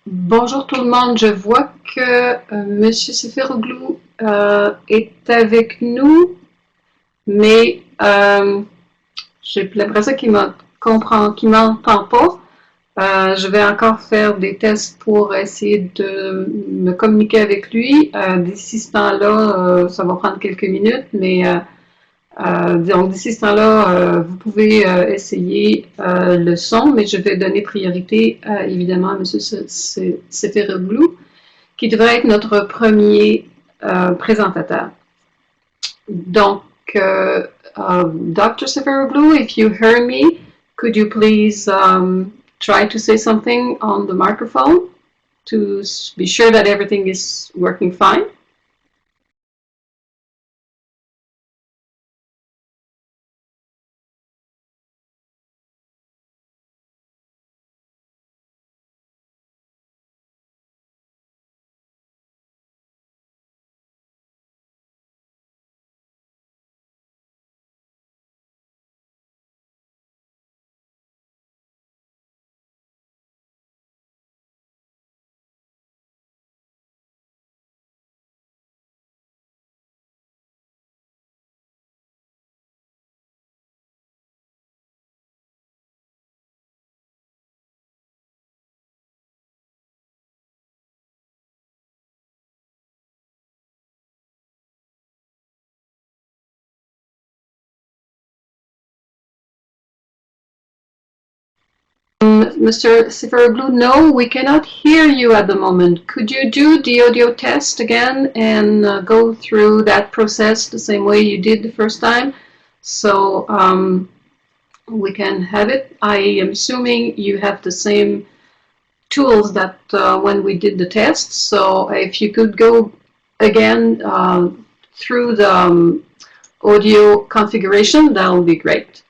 Bonjour tout le monde, je vois que Monsieur Seferoglou est avec nous, mais j'ai l'impression qu'il me comprend, qu'il m'entend pas. Je vais encore faire des tests pour essayer de me communiquer avec lui. D'ici ce temps-là, ça va prendre quelques minutes, mais donc d'ici ce temps-là, vous pouvez essayer le son, mais je vais donner priorité évidemment à Monsieur Seferoglou, qui devrait être notre premier présentateur. Donc, Dr. Seferoglou, if you hear me, could you please try to say something on the microphone to be sure that everything is working fine? Mr. Seferoglou, no, we cannot hear you at the moment. Could you do the audio test again and go through that process the same way you did the first time? So we can have it. I am assuming you have the same tools that when we did the test. So if you could go again through the audio configuration, that would be great.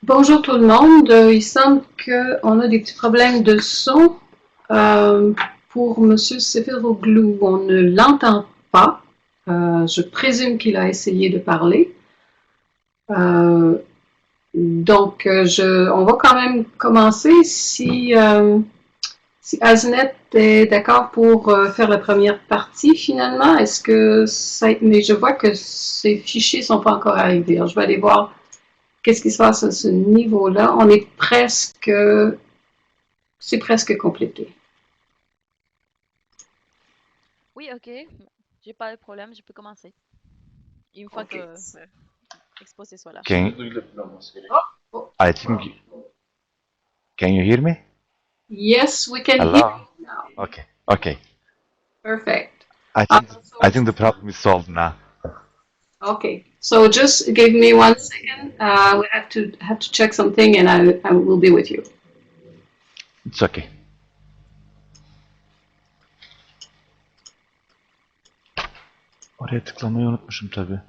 Bonjour tout le monde. Il semble qu'on a des petits problèmes de son pour Monsieur Seferoglou. On ne l'entend pas. Je présume qu'il a essayé de parler. On va quand même commencer si Aznet est d'accord pour faire la première partie finalement. Mais je vois que ces fichiers sont pas encore arrivés. Alors, je vais aller voir qu'est-ce qui se passe à ce niveau-là. C'est presque complété. Oui, ok. J'ai pas de problème, je peux commencer. Une fois Okay. que l'exposé soit là. I think can you hear me? Yes, we can hear Hello. you now. Okay. Perfect. I think I think the problem is solved now. Okay, so just give me 1 second. We have to check something, and I will be with you. It's okay. Oraya tıklamayı unutmuşum tabii.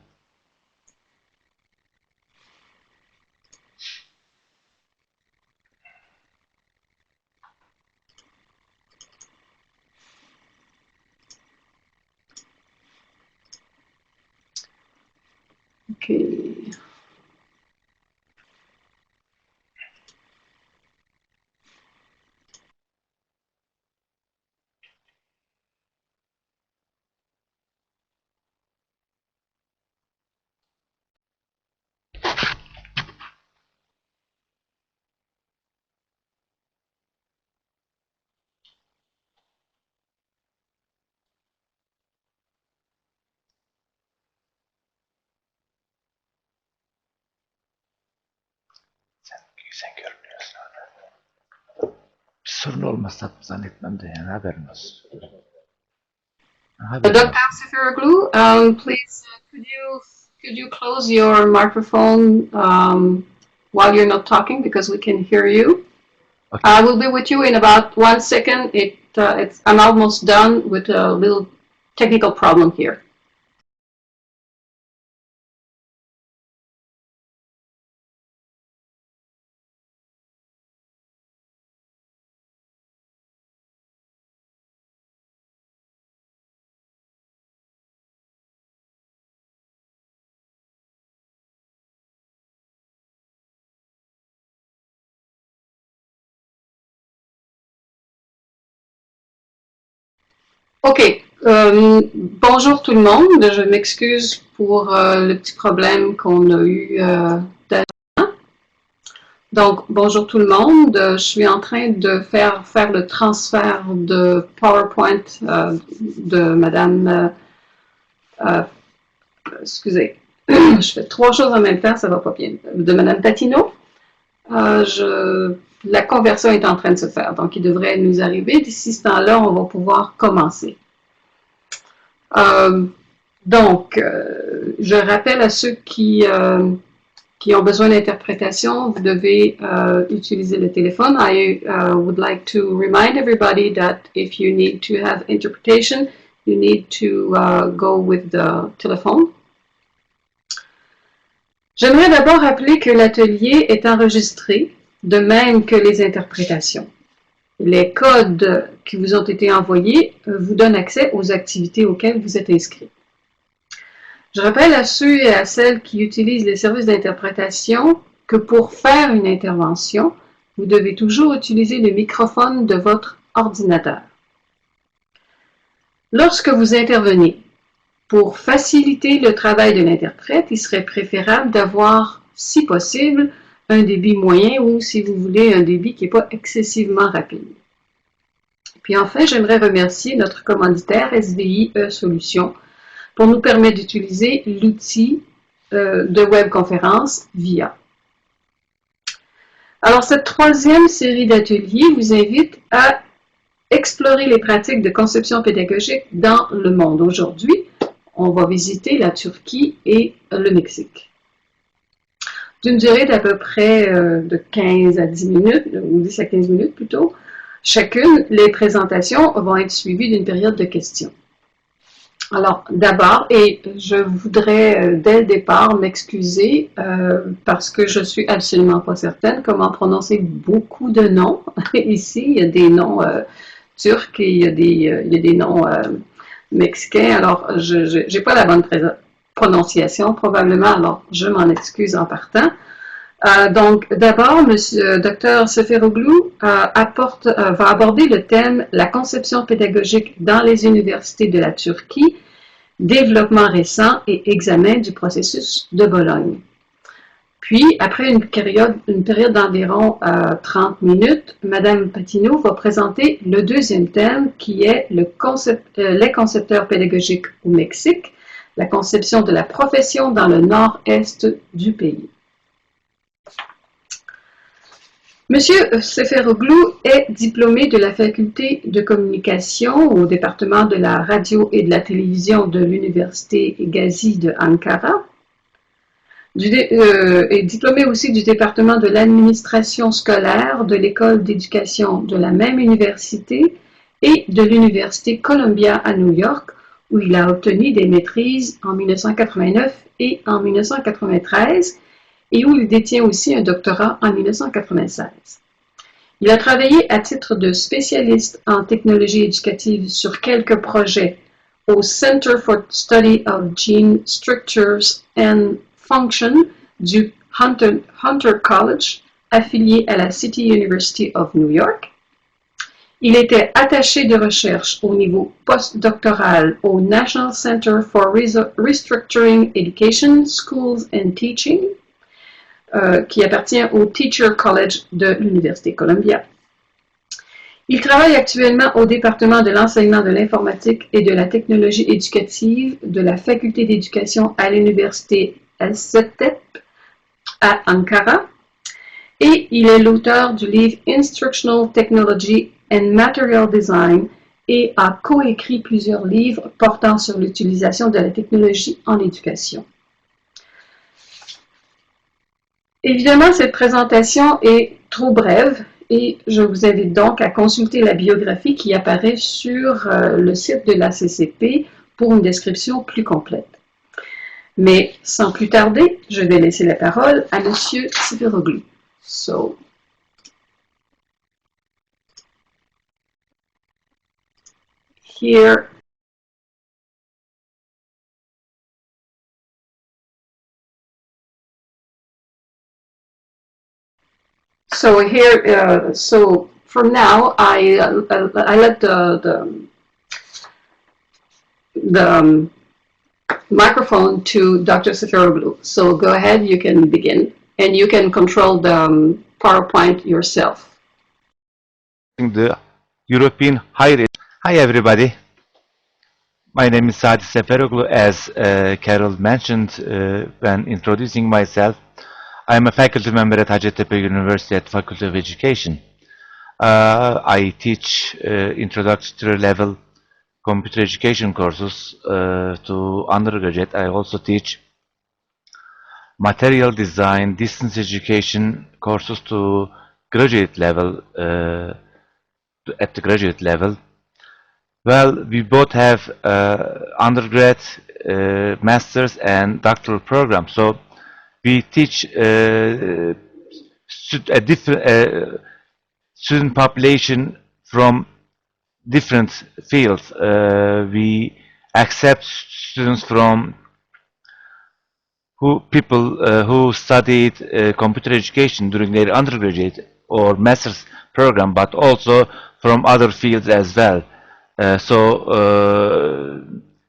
Okay. Sen görünüyorsun orada. Bir sorun olmaz zannetmem de yani haberin olsun. Haberin Dr. olsun. Seferoglou, please, could you close your microphone while you're not talking because we can hear you? Okay. I will be with you in about 1 second. I'm almost done with a little technical problem here. OK. Bonjour tout le monde. Je m'excuse pour le petit problème qu'on a eu d'avant. Donc, bonjour tout le monde. Je suis en train de faire le transfert de PowerPoint de Madame... excusez. Je fais 3 choses en même temps, ça va pas bien. De Madame Patino. La conversion est en train de se faire, donc il devrait nous arriver. D'ici ce temps-là, on va pouvoir commencer. Je rappelle à ceux qui ont besoin d'interprétation, vous devez utiliser le téléphone. I would like to remind everybody that if you need to have interpretation, you need to go with the telephone. J'aimerais d'abord rappeler que l'atelier est enregistré, de même que les interprétations. Les codes qui vous ont été envoyés vous donnent accès aux activités auxquelles vous êtes inscrits. Je rappelle à ceux et à celles qui utilisent les services d'interprétation que pour faire une intervention, vous devez toujours utiliser le microphone de votre ordinateur. Lorsque vous intervenez, pour faciliter le travail de l'interprète, il serait préférable d'avoir, si possible, un débit moyen ou, si vous voulez, un débit qui n'est pas excessivement rapide. Puis enfin, j'aimerais remercier notre commanditaire SVI Solutions pour nous permettre d'utiliser l'outil de webconférence VIA. Alors, cette troisième série d'ateliers vous invite à explorer les pratiques de conception pédagogique dans le monde. Aujourd'hui, on va visiter la Turquie et le Mexique. D'une durée d'à peu près de 15 à 10 minutes, ou 10 à 15 minutes plutôt, chacune, les présentations vont être suivies d'une période de questions. Alors, d'abord, et je voudrais dès le départ m'excuser parce que je suis absolument pas certaine comment prononcer beaucoup de noms. Ici, il y a des noms turcs et il y a des noms mexicains. Alors, je n'ai pas la bonne prononciation probablement, alors je m'en excuse en partant. Donc, d'abord, Monsieur Dr. Seferoglou va aborder le thème « La conception pédagogique dans les universités de la Turquie, développement récent et examen du processus de Bologne ». Puis, après une période d'environ 30 minutes, Madame Patino va présenter le deuxième thème qui est les concepteurs pédagogiques au Mexique, la conception de la profession dans le nord-est du pays. Monsieur Seferoglou est diplômé de la faculté de communication au département de la radio et de la télévision de l'université Gazi de Ankara. Est diplômé aussi du département de l'administration scolaire de l'école d'éducation de la même université et de l'université Columbia à New York, où il a obtenu des maîtrises en 1989 et en 1993, et où il détient aussi un doctorat en 1996. Il a travaillé à titre de spécialiste en technologie éducative sur quelques projets au Center for Study of Gene Structures and Function du Hunter College, affilié à la City University of New York. Il était attaché de recherche au niveau postdoctoral au National Center for Restructuring Education, Schools and Teaching, qui appartient au Teacher College de l'Université Columbia. Il travaille actuellement au département de l'enseignement de l'informatique et de la technologie éducative de la faculté d'éducation à l'Université Hacettepe à Ankara et il est l'auteur du livre Instructional Technology and Material Design et a coécrit plusieurs livres portant sur l'utilisation de la technologie en éducation. Évidemment, cette présentation est trop brève et je vous invite donc à consulter la biographie qui apparaît sur le site de l'ACCP pour une description plus complète. Mais sans plus tarder, je vais laisser la parole à Monsieur Seferoglou. So, here. So here, so from now, I let the microphone to Dr. Seferoglou. So go ahead, you can begin, and you can control the PowerPoint yourself. The European higher. Hi everybody. My name is Sadi Seferoglou. As Carol mentioned when introducing myself, I am a faculty member at Hacettepe University at Faculty of Education. I teach introductory level computer education courses to undergraduate. I also teach material design, distance education courses to graduate level, at the graduate level. Well, we both have undergrad, master's and doctoral programs. So we teach a different student population from different fields. We accept students from people who studied computer education during their undergraduate or master's program, but also from other fields as well.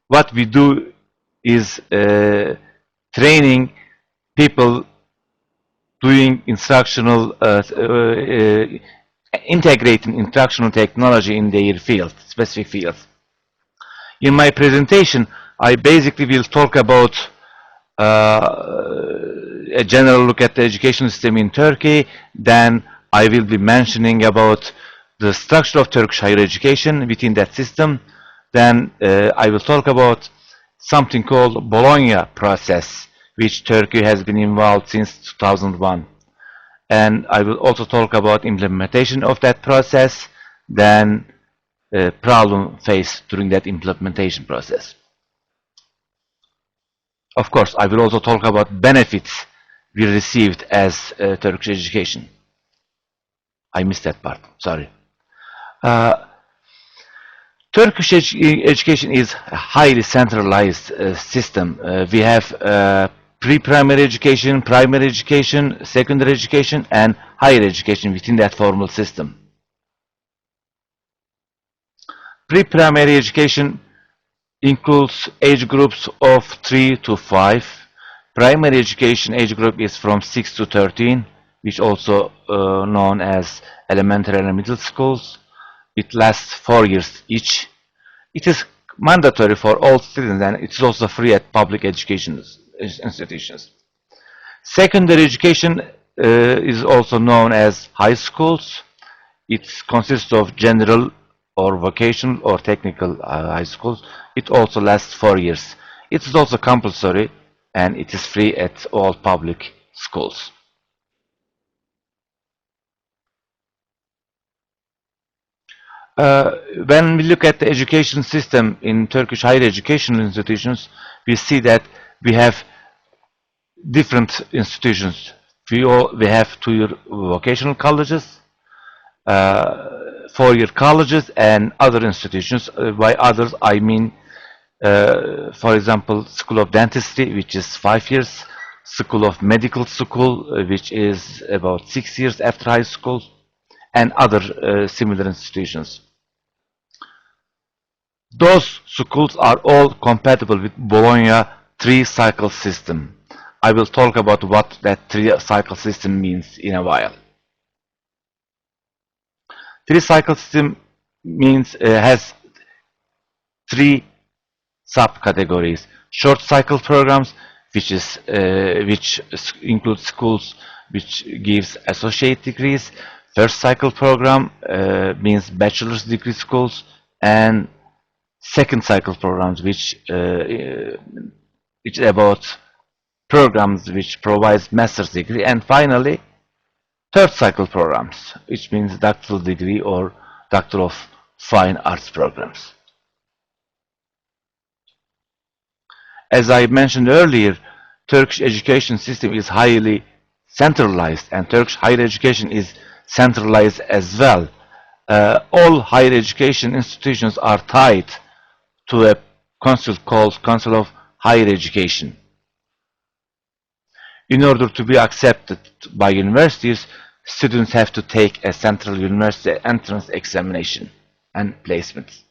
What we do is training people doing instructional, integrating instructional technology in their field, specific fields. In my presentation, I basically will talk about a general look at the education system in Turkey. Then I will be mentioning about the structure of Turkish higher education within that system. Then I will talk about something called Bologna process, which Turkey has been involved since 2001. And I will also talk about implementation of that process, then problem faced during that implementation process. Of course, I will also talk about benefits we received as Turkish education. I missed that part, sorry. Turkish education is a highly centralized system. We have pre-primary education, primary education, secondary education, and higher education within that formal system. Pre-primary education includes age groups of 3 to 5. Primary education age group is from 6 to 13, which also known as elementary and middle schools. It lasts 4 years each. It is mandatory for all students and it is also free at public education institutions. Secondary education is also known as high schools. It consists of general or vocational or technical high schools. It also lasts 4 years. It is also compulsory and it is free at all public schools. When we look at the education system in Turkish higher educational institutions, we see that we have different institutions. We have 2-year vocational colleges, 4-year colleges, and other institutions. By others, I mean, for example, School of Dentistry, which is 5 years, School of Medical School, which is about 6 years after high school, and other similar institutions. Those schools are all compatible with Bologna 3-cycle system. I will talk about what that 3-cycle system means in a while. 3-cycle system means has 3 subcategories: short cycle programs, which include schools which gives associate degrees. First cycle program means bachelor's degree schools, and second cycle programs, which about programs which provides master's degree, and finally third cycle programs, which means doctoral degree or Doctor of Fine Arts programs. As I mentioned earlier, Turkish education system is highly centralized, and Turkish higher education is centralized as well. All higher education institutions are tied to a council called Council of Higher Education. In order to be accepted by universities, students have to take a central university entrance examination and placements.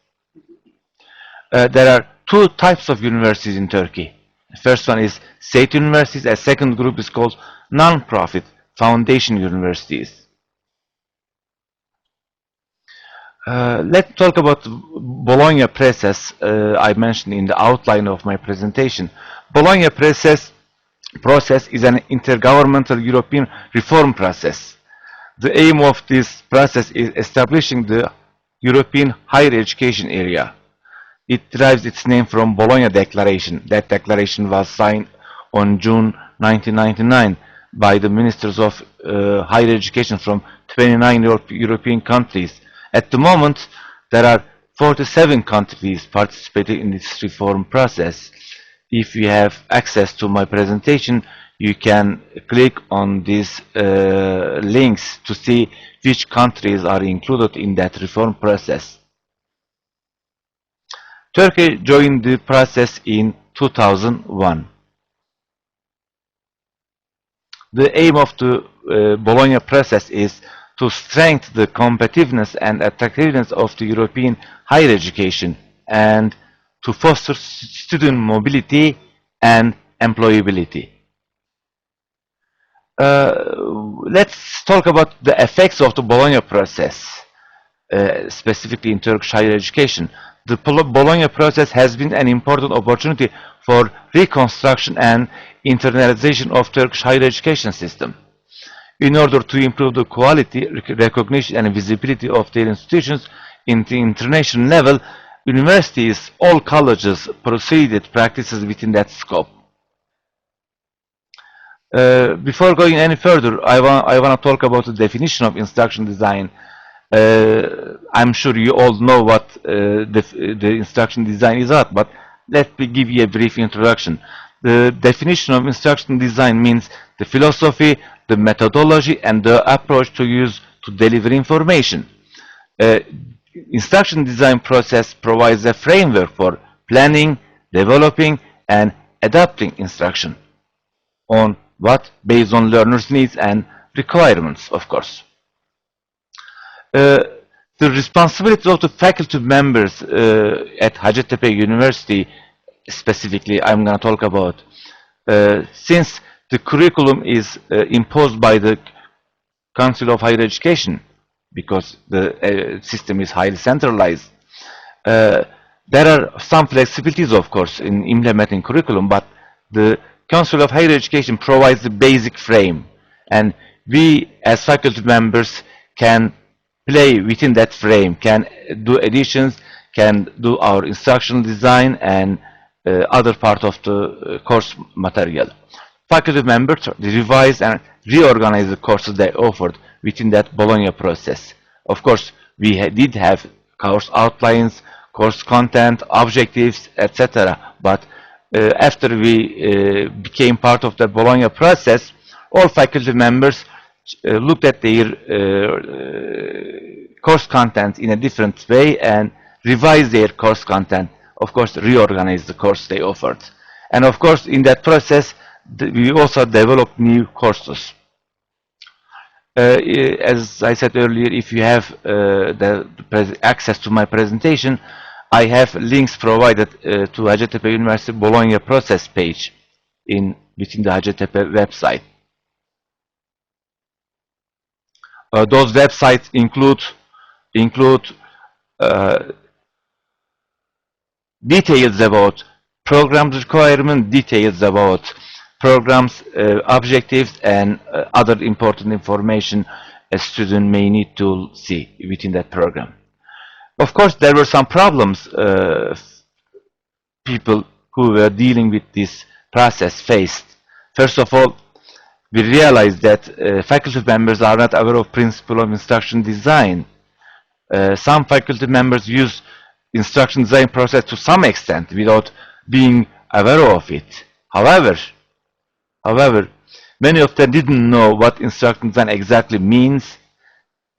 There are 2 types of universities in Turkey. The first one is state universities. A second group is called non-profit foundation universities. Let's talk about Bologna process. I mentioned in the outline of my presentation. Bologna process is an intergovernmental European reform process. The aim of this process is establishing the European higher education area. It derives its name from Bologna Declaration. That declaration was signed on June 1999 by the ministers of higher education from 29 European countries. At the moment, there are 47 countries participating in this reform process. If you have access to my presentation, you can click on these links to see which countries are included in that reform process. Turkey joined the process in 2001. The aim of the Bologna process is to strengthen the competitiveness and attractiveness of the European higher education and to foster student mobility and employability. Let's talk about the effects of the Bologna process, specifically in Turkish higher education. The Bologna process has been an important opportunity for reconstruction and internalization of Turkish higher education system. In order to improve the quality, recognition, and visibility of their institutions in the international level, universities, all colleges proceeded practices within that scope. Before going any further, I want to talk about the definition of instruction design. I'm sure you all know what the instruction design is about, but let me give you a brief introduction. The definition of instruction design means the philosophy, the methodology, and the approach to use to deliver information. Instruction design process provides a framework for planning, developing, and adapting instruction on based on learners' needs and requirements, of course. The responsibility of the faculty members at Hacettepe University, specifically, I'm going to talk about, since the curriculum is imposed by the Council of Higher Education, because the system is highly centralized. There are some flexibilities, of course, in implementing curriculum, but the Council of Higher Education provides the basic frame, and we as faculty members can play within that frame, can do additions, can do our instructional design and other part of the course material. Faculty members revise and reorganize the courses they offered within that Bologna process. Of course, we did have course outlines, course content, objectives, etc. But after we became part of the Bologna process, all faculty members looked at their course content in a different way and revised their course content. Of course, reorganized the course they offered. And of course, in that process, we also developed new courses. As I said earlier, if you have access to my presentation, I have links provided to Hacettepe University Bologna process page within the Hacettepe website. Those websites include details about programs requirement, details about programs, objectives, and other important information a student may need to see within that program. Of course, there were some problems people who were dealing with this process faced. First of all, we realized that faculty members are not aware of principle of instruction design. Some faculty members use instruction design process to some extent without being aware of it. However, many of them didn't know what instruction design exactly means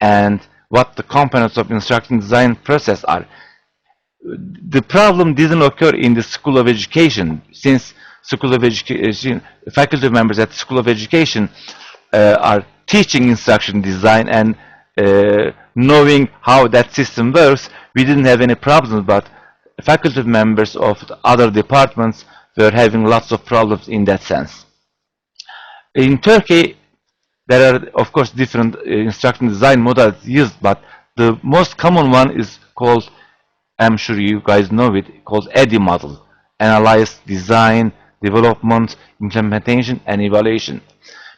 and what the components of instruction design process are. The problem didn't occur in the School of Education, since School of Education, faculty members at the School of Education are teaching instruction design and knowing how that system works. We didn't have any problems, but faculty members of the other departments were having lots of problems in that sense. In Turkey, there are, of course, different instruction design models used, but the most common one is called, I'm sure you guys know it, called ADDIE model: Analyze, Design, Development, Implementation, and Evaluation.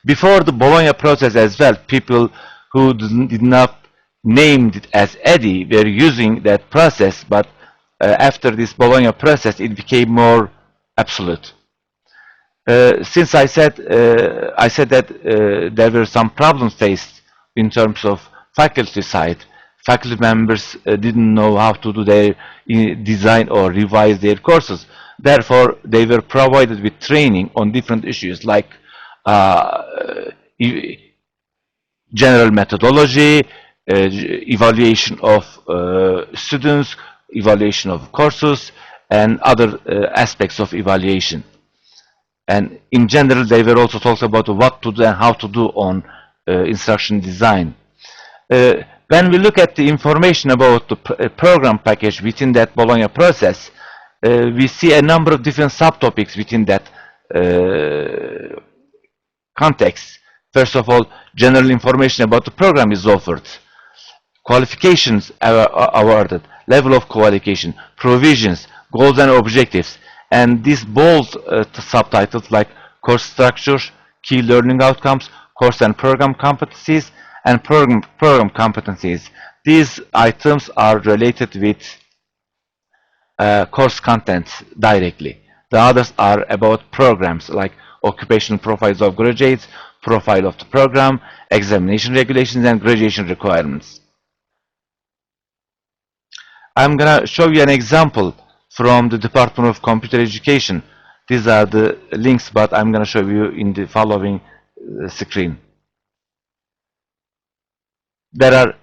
Before the Bologna process as well, people who did not name it as ADDIE were using that process, but after this Bologna process, it became more absolute. Since I said that there were some problems faced in terms of faculty side, faculty members didn't know how to do their design or revise their courses. Therefore, they were provided with training on different issues like general methodology, evaluation of students, evaluation of courses, and other aspects of evaluation. And in general, they were also talked about what to do and how to do on instruction design. When we look at the information about the program package within that Bologna process, we see a number of different subtopics within that context. First of all, general information about the program is offered. Qualifications are awarded, level of qualification, provisions, goals and objectives. And these bold subtitles like course structure, key learning outcomes, course and program competencies, and program competencies. These items are related with course content directly. The others are about programs like occupational profiles of graduates, profile of the program, examination regulations, and graduation requirements. I'm going to show you an example from the Department of Computer Education. These are the links, but I'm going to show you in the following screen. There are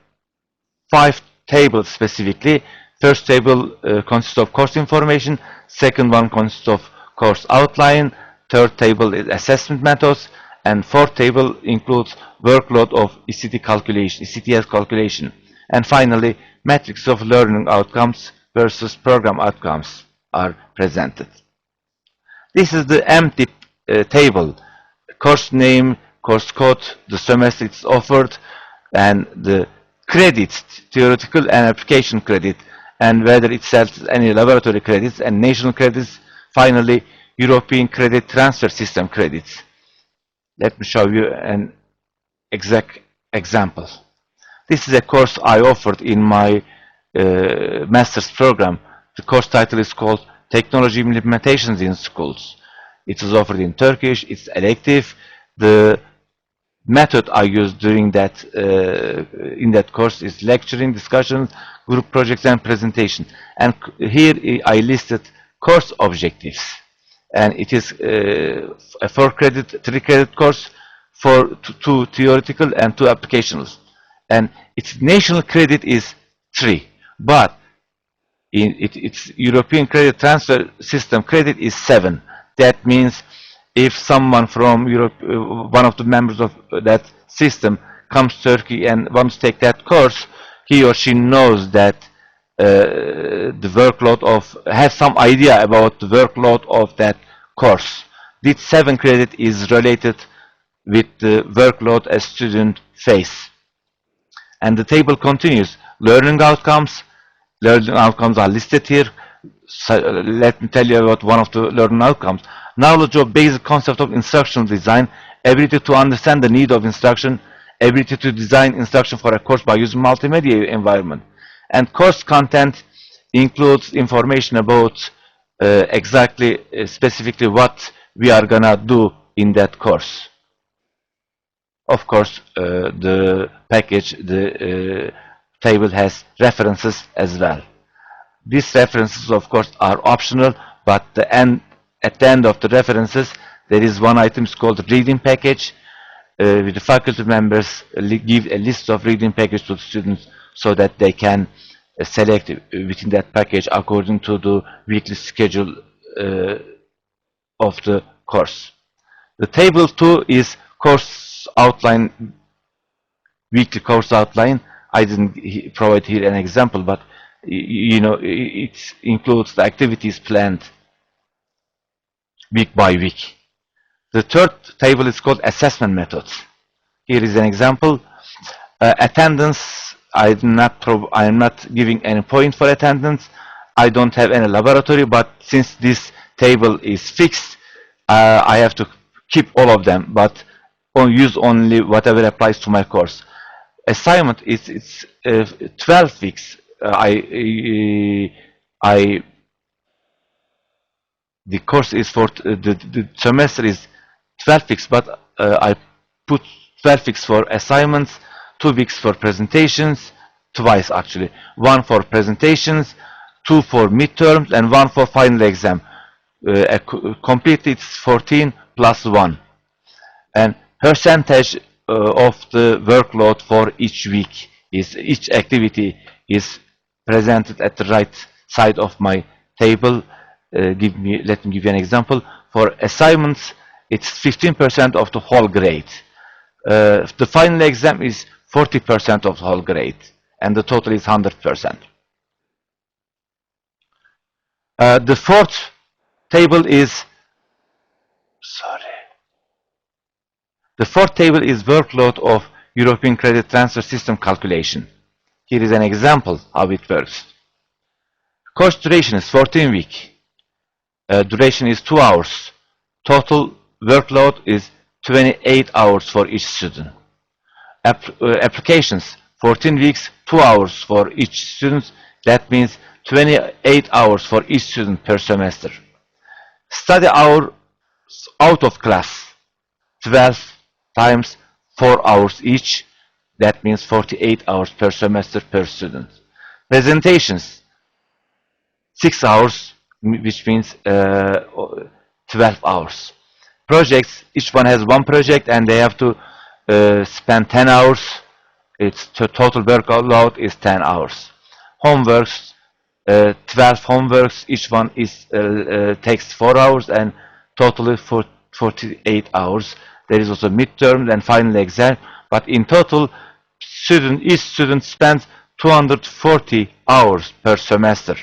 5 tables specifically. First table consists of course information, second one consists of course outline, third table is assessment methods, and fourth table includes workload of ECTS calculation. And finally, metrics of learning outcomes versus program outcomes are presented. This is the empty table. Course name, course code, the semester it's offered, and the credits, theoretical and application credit, and whether it sells any laboratory credits and national credits. Finally, European Credit Transfer System credits. Let me show you an exact example. This is a course I offered in my master's program. The course title is called Technology Implementations in Schools. It is offered in Turkish, it's elective. The method I used during that in that course is lecturing, discussions, group projects, and presentation. And here I listed course objectives, and it is a 4-credit, 3-credit course for 2 theoretical and 2 applicationals. And its national credit is 3, but its European Credit Transfer System credit is 7. That means if someone from Europe, one of the members of that system, comes to Turkey and wants to take that course, he or she knows that the workload of, has some idea about the workload of that course. This 7 credit is related with the workload a student face. And the table continues. Learning outcomes are listed here. So, let me tell you about one of the learning outcomes. Knowledge of basic concept of instructional design, ability to understand the need of instruction, ability to design instruction for a course by using multimedia environment. And course content includes information about specifically what we are gonna do in that course. Of course, the package, the table has references as well. These references, of course, are optional, but at the end of the references, there is one item called reading package. With the faculty members give a list of reading package to the students so that they can select within that package according to the weekly schedule of the course. The table 2 is course outline, weekly course outline. I didn't provide here an example, but you know, it includes the activities planned week by week. The third table is called assessment methods. Here is an example. Attendance, I am not giving any point for attendance. I don't have any laboratory, but since this table is fixed, I have to keep all of them, but use only whatever applies to my course. Assignment is 12 weeks. The course is for the semester is 12 weeks, but I put 12 weeks for assignments, 2 weeks for presentations, twice actually. 1 for presentations, 2 for midterms, and 1 for final exam. Completely it's 14 plus 1. And percentage of the workload for each week is, each activity is presented at the right side of my table. Let me give you an example. For assignments, it's 15% of the whole grade. The final exam is 40% of the whole grade, and the total is 100%. The fourth table is, the fourth table is workload of European Credit Transfer System calculation. Here is an example how it works. Course duration is 14 weeks. Duration is 2 hours. Total workload is 28 hours for each student. Applications, 14 weeks, 2 hours for each student. That means 28 hours for each student per semester. Study hours out of class, 12 times 4 hours each. That means 48 hours per semester per student. Presentations, 6 hours, which means 12 hours. Projects, each one has one project and they have to spend 10 hours. Its total workload is 10 hours. Homeworks, 12 homeworks, each one is takes 4 hours and totally 48 hours. There is also midterm and final exam, but in total, each student spends 240 hours per semester.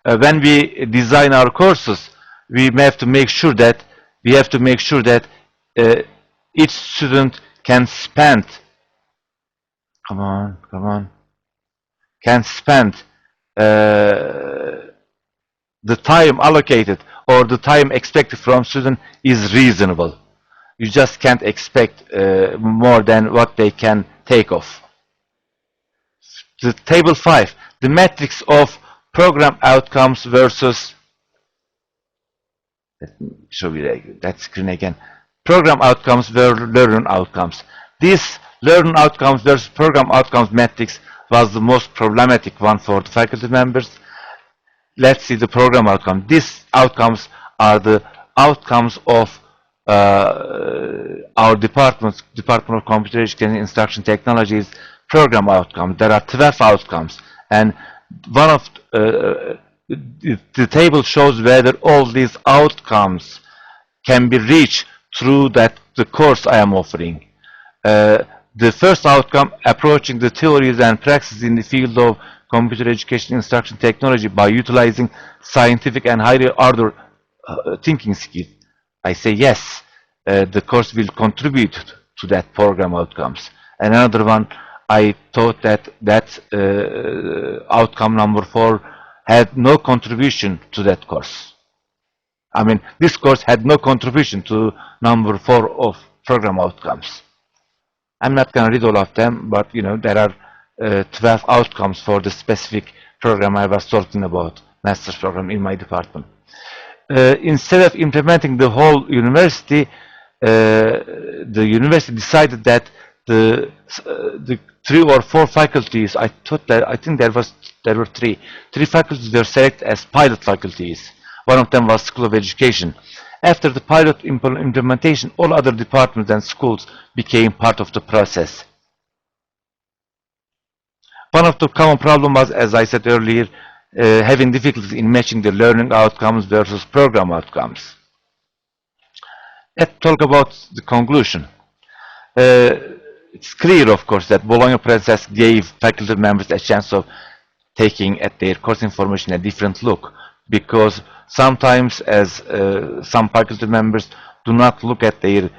When we design our courses, we have to make sure that each student can spend can spend the time allocated or the time expected from student is reasonable. You just can't expect more than what they can take off. The table 5, the metrics of program outcomes versus, let me show you that screen again. Program outcomes versus learning outcomes. This learning outcomes versus program outcomes metrics was the most problematic one for the faculty members. Let's see the program outcome. These outcomes are the outcomes of our Department of Computer Education and Instruction Technologies program outcomes. There are 12 outcomes, and one of the table shows whether all these outcomes can be reached through the course I am offering. The first outcome, approaching the theories and practices in the field of computer education instruction technology by utilizing scientific and higher order thinking skills. I say yes, the course will contribute to that program outcomes. And another one, I thought that outcome number 4 had no contribution to that course. I mean, this course had no contribution to number 4 of program outcomes. I'm not going to read all of them, but you know, there are 12 outcomes for the specific program I was talking about, master's program in my department. Instead of implementing the whole university, the university decided that the 3 or 4 faculties, I think there were 3 faculties were selected as pilot faculties. One of them was School of Education. After the pilot implementation, all other departments and schools became part of the process. One of the common problems was, as I said earlier, having difficulties in matching the learning outcomes versus program outcomes. Let's talk about the conclusion. It's clear, of course, that Bologna process gave faculty members a chance of taking at their course information a different look, because sometimes as some faculty members do not look at their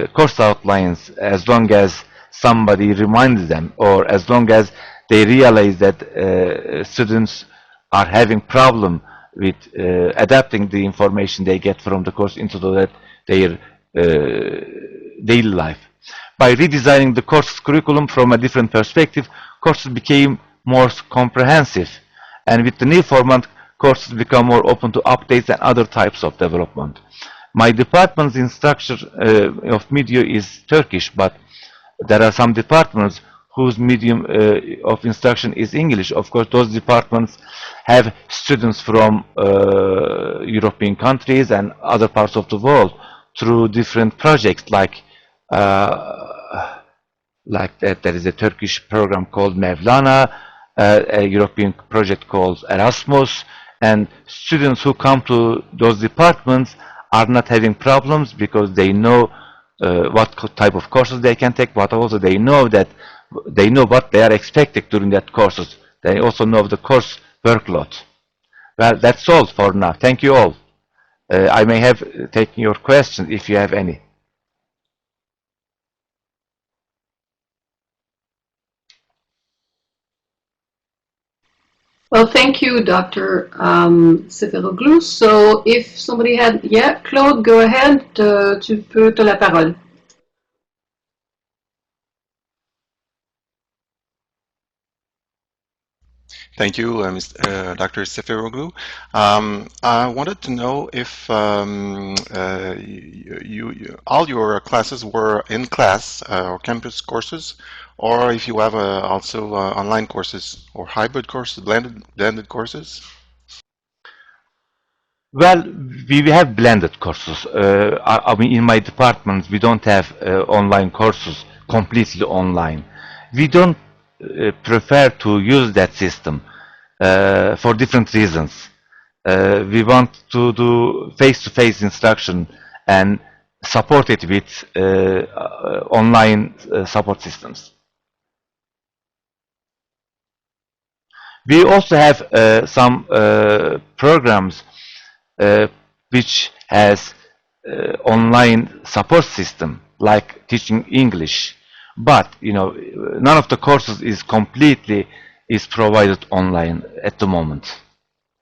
course outlines as long as somebody reminds them, or as long as they realize that students are having problem with adapting the information they get from the course into their daily life. By redesigning the course curriculum from a different perspective, courses became more comprehensive, and with the new format, courses become more open to updates and other types of development. My department's instructor of media is Turkish, but there are some departments whose medium of instruction is English. Of course, those departments have students from European countries and other parts of the world through different projects, like that there is a Turkish program called Mevlana, a European project called Erasmus, and students who come to those departments are not having problems because they know what type of courses they can take, but also they know what they are expected during that courses. They also know the course workload. Well, that's all for now. Thank you all. I may have taken your questions if you have any. Well, thank you, Dr. Seferoglou. So, if somebody had, yeah, Claude, go ahead. Tu peux, t'as la parole. Thank you, Dr. Seferoglou. I wanted to know if all your classes were in class or campus courses, or if you have also online courses or hybrid courses, blended courses. Well, we have blended courses. I mean, in my department, we don't have online courses completely online. We don't prefer to use that system for different reasons. We want to do face-to-face instruction and support it with online support systems. We also have some programs which has online support system like teaching English, but you know, none of the courses is provided online at the moment,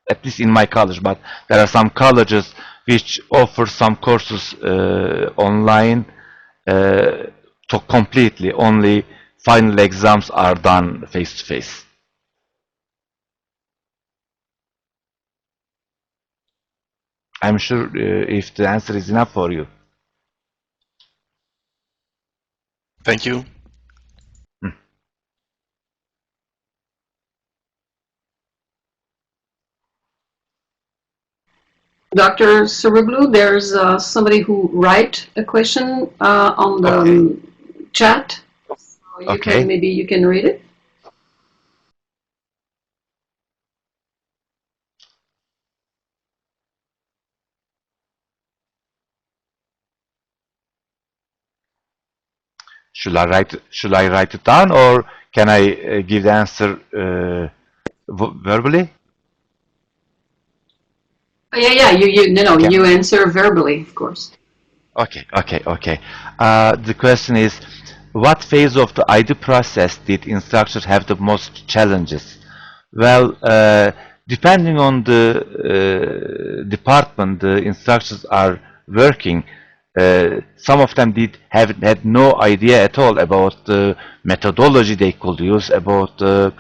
at least in my college. But there are some colleges which offer some courses online to completely only final exams are done face to face. I'm sure if the answer is enough for you. Thank you. Dr. Saruglu, there's somebody who write a question on the chat. So you Okay. can, maybe you can read it. Should I write it down, or can I give the answer verbally? Oh, yeah, Okay. you answer verbally, of course. Okay. The question is, what phase of the ID process did instructors have the most challenges? Well, depending on the department the instructors are working, some of them had no idea at all about the methodology they could use, about the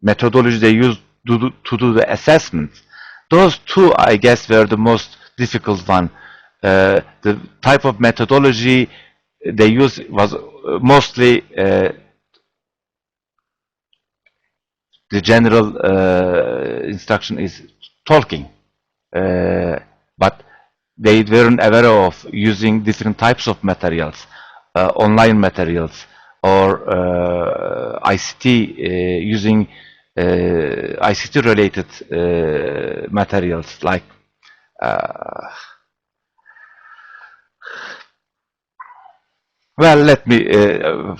methodology they used to do the assessment. Those two, I guess, were the most difficult one. The type of methodology they used was mostly the general instruction is talking, but they weren't aware of using different types of materials, online materials, or ICT, using ICT related materials like well, let me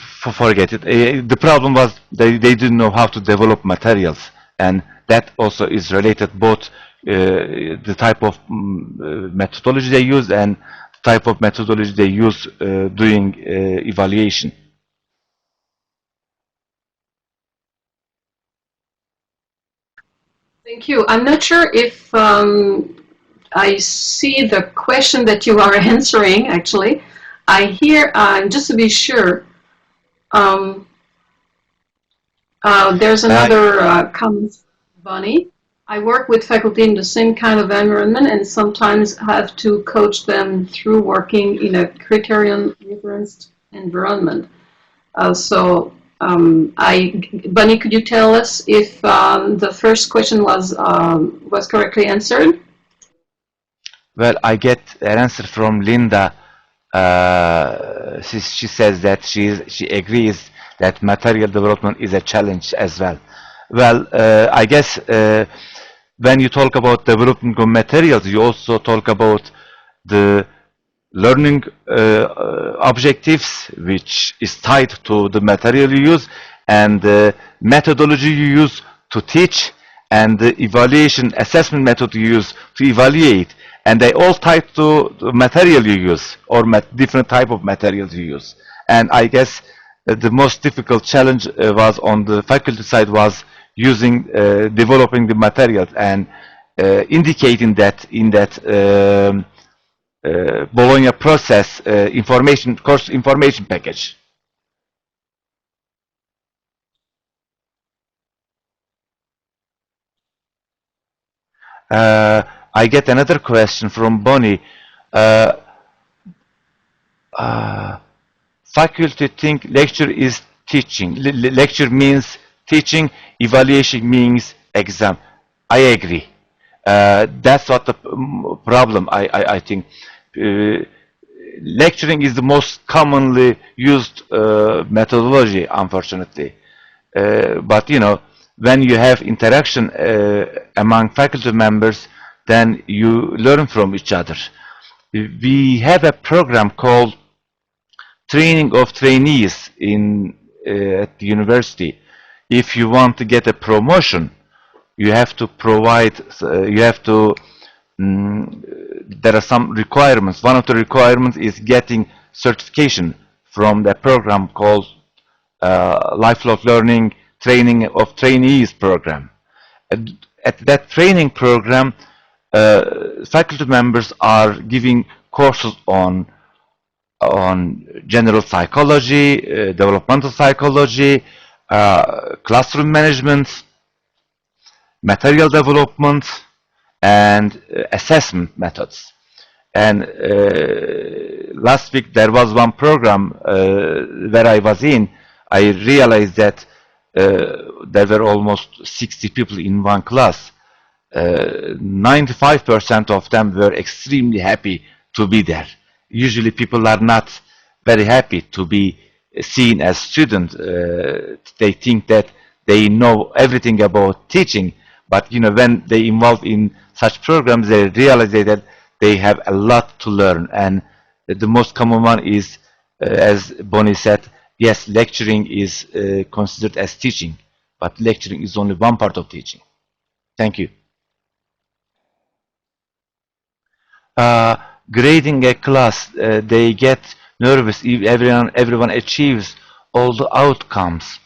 forget it. The problem was they didn't know how to develop materials, and that also is related both the type of methodology they use and the type of methodology they use doing evaluation. Thank you. I'm not sure if I see the question that you are answering, actually. I hear, just to be sure, there's another comment, Bonnie. I work with faculty in the same kind of environment and sometimes have to coach them through working in a criterion referenced environment. Bonnie, could you tell us if the first question was correctly answered? Well, I get an answer from Linda. She says that she agrees that material development is a challenge as well. Well, I guess when you talk about developing of materials, you also talk about the learning objectives, which is tied to the material you use, and the methodology you use to teach, and the evaluation assessment method you use to evaluate, and they all tied to the material you use, or different type of materials you use. And I guess the most difficult challenge was on the faculty side was using developing the materials and indicating that in that Bologna process course information package. I get another question from Bonnie. Faculty think lecture is teaching. Lecture means teaching, evaluation means exam. I agree. That's what the problem, I think. Uh, Lecturing is the most commonly used methodology, unfortunately. But you know, when you have interaction among faculty members, then you learn from each other. We have a program called Training of Trainees in at the university. If you want to get a promotion, you have to provide, you have to, there are some requirements. One of the requirements is getting certification from the program called Lifelong Learning Training of Trainees program. At that training program, faculty members are giving courses on general psychology, developmental psychology, classroom management, material development, and assessment methods. And last week there was one program where I was in. I realized that there were almost 60 people in one class. 95% of them were extremely happy to be there. Usually people are not very happy to be seen as students. They think that they know everything about teaching, but you know, when they involve in such programs, they realize that they have a lot to learn. And the most common one is, as Bonnie said, yes, lecturing is considered as teaching, but lecturing is only one part of teaching. Thank you. Grading a class, they get nervous if everyone achieves all the outcomes.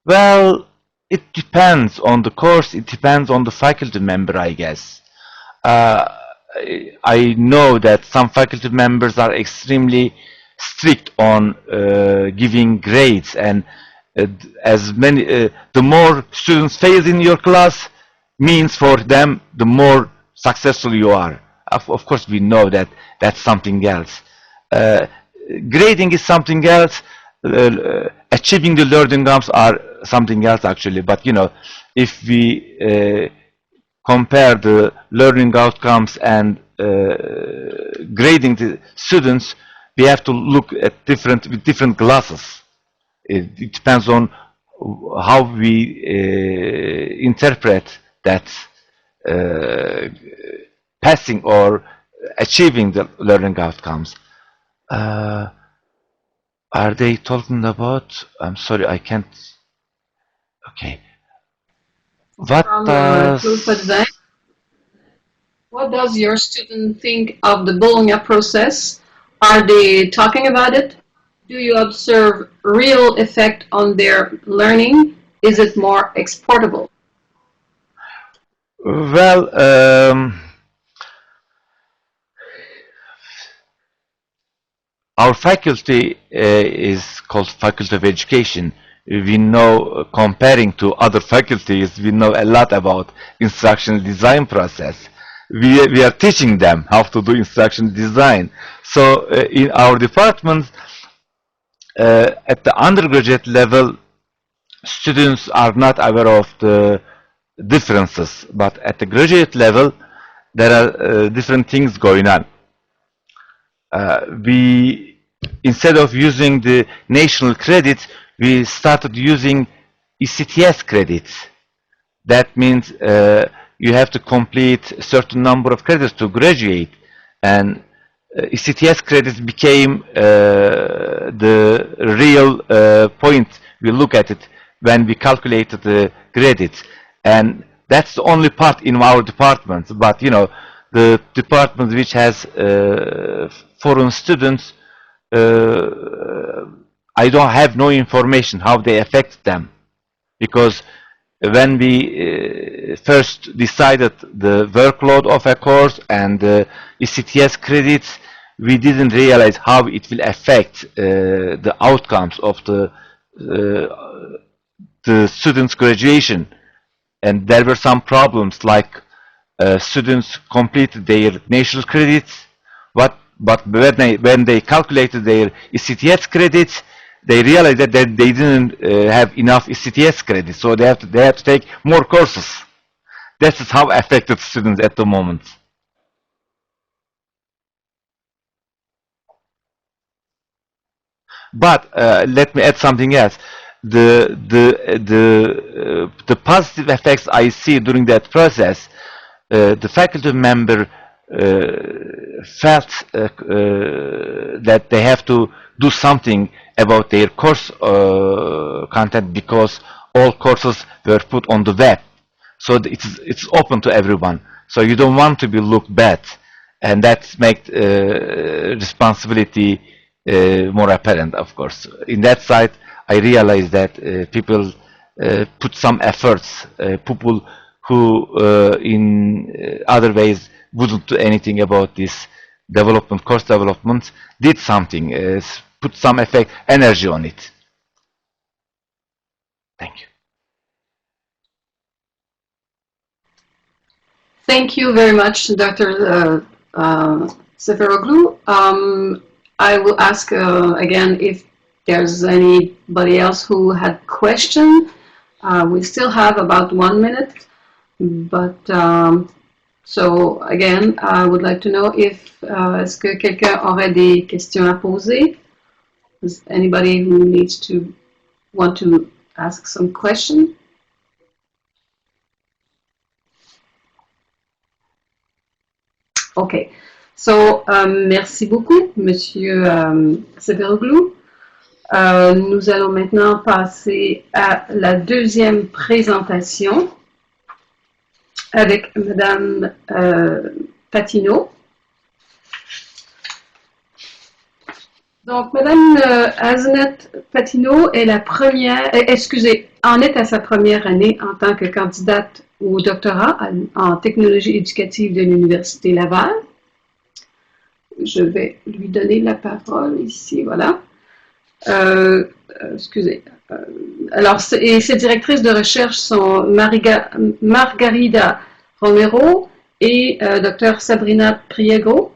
Well, it depends on the course, it depends on the faculty member, I guess. I know that some faculty members are extremely strict on giving grades, and the more students fail in your class means for them the more successful you are. Of course, we know that that's something else. Grading is something else. Achieving the learning outcomes are something else, actually. But you know, if we compare the learning outcomes and grading the students, we have to look at with different glasses. It depends on how we interpret that passing or achieving the learning outcomes. Are they talking about? I'm sorry, I can't. Okay. What does your student think of the Bologna process? Are they talking about it? Do you observe real effect on their learning? Is it more exportable? Well, our faculty is called Faculty of Education. We know, comparing to other faculties, we know a lot about instructional design process. We are teaching them how to do instructional design. So in our department, at the undergraduate level, students are not aware of the differences, but at the graduate level, there are different things going on. Instead of using the national credit, we started using ECTS credits. That means you have to complete a certain number of credits to graduate, and ECTS credits became the real point we look at it when we calculated the credits. And that's the only part in our department. But you know, the department which has foreign students, I don't have no information how they affect them, because when we first decided the workload of a course and the ECTS credits, we didn't realize how it will affect the outcomes of the students' graduation. And there were some problems, like students completed their national credits, but when they calculated their ECTS credits, they realize that they didn't have enough ECTS credits, so they have to take more courses. This is how affected students at the moment. But let me add something else. The positive effects I see during that process, the faculty member felt that they have to do something about their course content because all courses were put on the web. So it's open to everyone. So you don't want to be looked bad, and that makes responsibility more apparent, of course. In that side, I realize that people put some efforts. People who in other ways wouldn't do anything about this development, course development, did something, put some effect, energy on it. Thank you. Thank you very much, Dr. Seferoglu. I will ask again if there's anybody else who had question. We still have about 1 minute, but so again, I would like to know if est-ce que quelqu'un aurait des questions à poser? Is anybody who want to ask some question? OK. So, merci beaucoup, Monsieur Seferoglu. Nous allons maintenant passer à la deuxième présentation avec Madame Patino. Donc, Madame Asenet Patino est la première, en est à sa première année en tant que candidate au doctorat en technologie éducative de l'Université Laval. Je vais lui donner la parole ici, voilà. Alors, et ses directrices de recherche sont Margarida Romero et Dr. Sabrina Priego.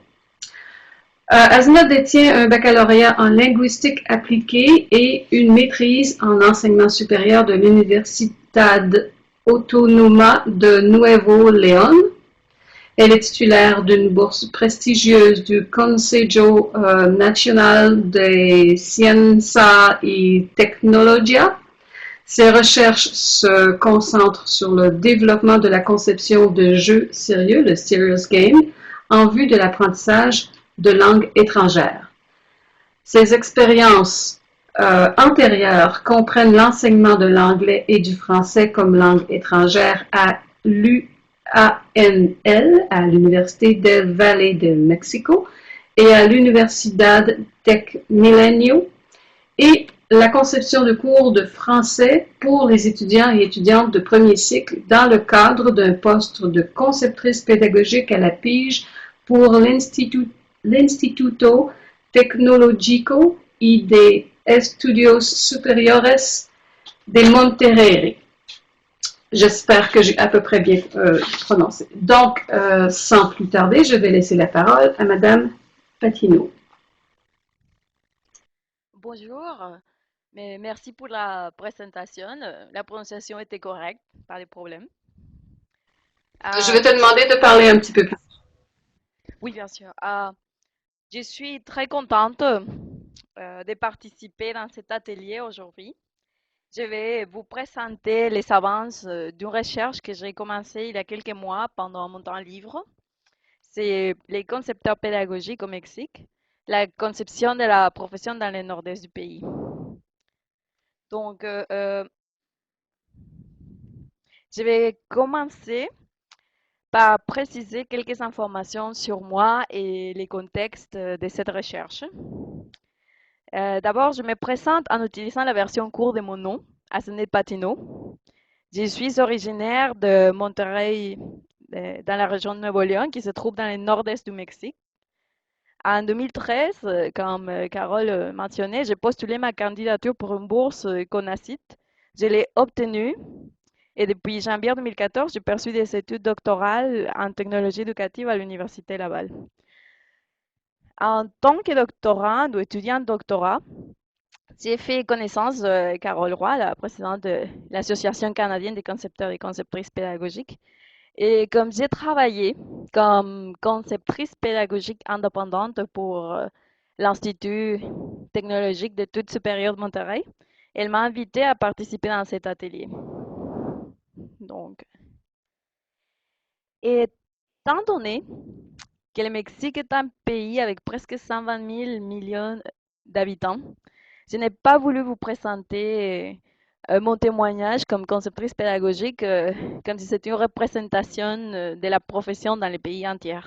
Asenet détient un baccalauréat en linguistique appliquée et une maîtrise en enseignement supérieur de l'Universidad Autónoma de Nuevo León. Elle est titulaire d'une bourse prestigieuse du Consejo Nacional de Ciencia y Tecnología. Ses recherches se concentrent sur le développement de la conception de jeux sérieux, le serious game, en vue de l'apprentissage de langues étrangères. Ses expériences antérieures comprennent l'enseignement de l'anglais et du français comme langue étrangère à l'UANL, à l'Université del Valle de Mexico, et à l'Universidad Tec Milenio, et la conception de cours de français pour les étudiants et étudiantes de premier cycle dans le cadre d'un poste de conceptrice pédagogique à la Pige pour l'Instituto Tecnológico y de Estudios Superiores de Monterrey. J'espère que j'ai à peu près bien prononcé. Donc, sans plus tarder, je vais laisser la parole à Madame Patino. Bonjour, mais merci pour la présentation. La prononciation était correcte, pas de problème. Je vais te demander de parler un petit peu plus. Oui, bien sûr. Je suis très contente de participer dans cet atelier aujourd'hui. Je vais vous présenter les avances d'une recherche que j'ai commencée il y a quelques mois pendant mon temps libre. C'est les concepteurs pédagogiques au Mexique, la conception de la profession dans le nord-est du pays. Donc, je vais commencer par préciser quelques informations sur moi et les contextes de cette recherche. D'abord, je me présente en utilisant la version courte de mon nom, Asenet Patino. Je suis originaire de Monterrey, dans la région de Nuevo León, qui se trouve dans le nord-est du Mexique. En 2013, comme Carole mentionnait, j'ai postulé ma candidature pour une bourse CONACYT. Je l'ai obtenue et depuis janvier 2014, j'ai poursuivi des études doctorales en technologie éducative à l'Université Laval. En tant que doctorant ou étudiant de doctorat, J'ai fait connaissance de Carole Roy, la présidente de l'Association canadienne des concepteurs et conceptrices pédagogiques. Et comme j'ai travaillé comme conceptrice pédagogique indépendante pour l'Institut technologique d'études supérieures de Monterrey, elle m'a invitée à participer dans cet atelier. Donc, étant donné que le Mexique est un pays avec presque 120 000 millions d'habitants, je n'ai pas voulu vous présenter mon témoignage comme conceptrice pédagogique comme si c'était une représentation de la profession dans les pays entiers.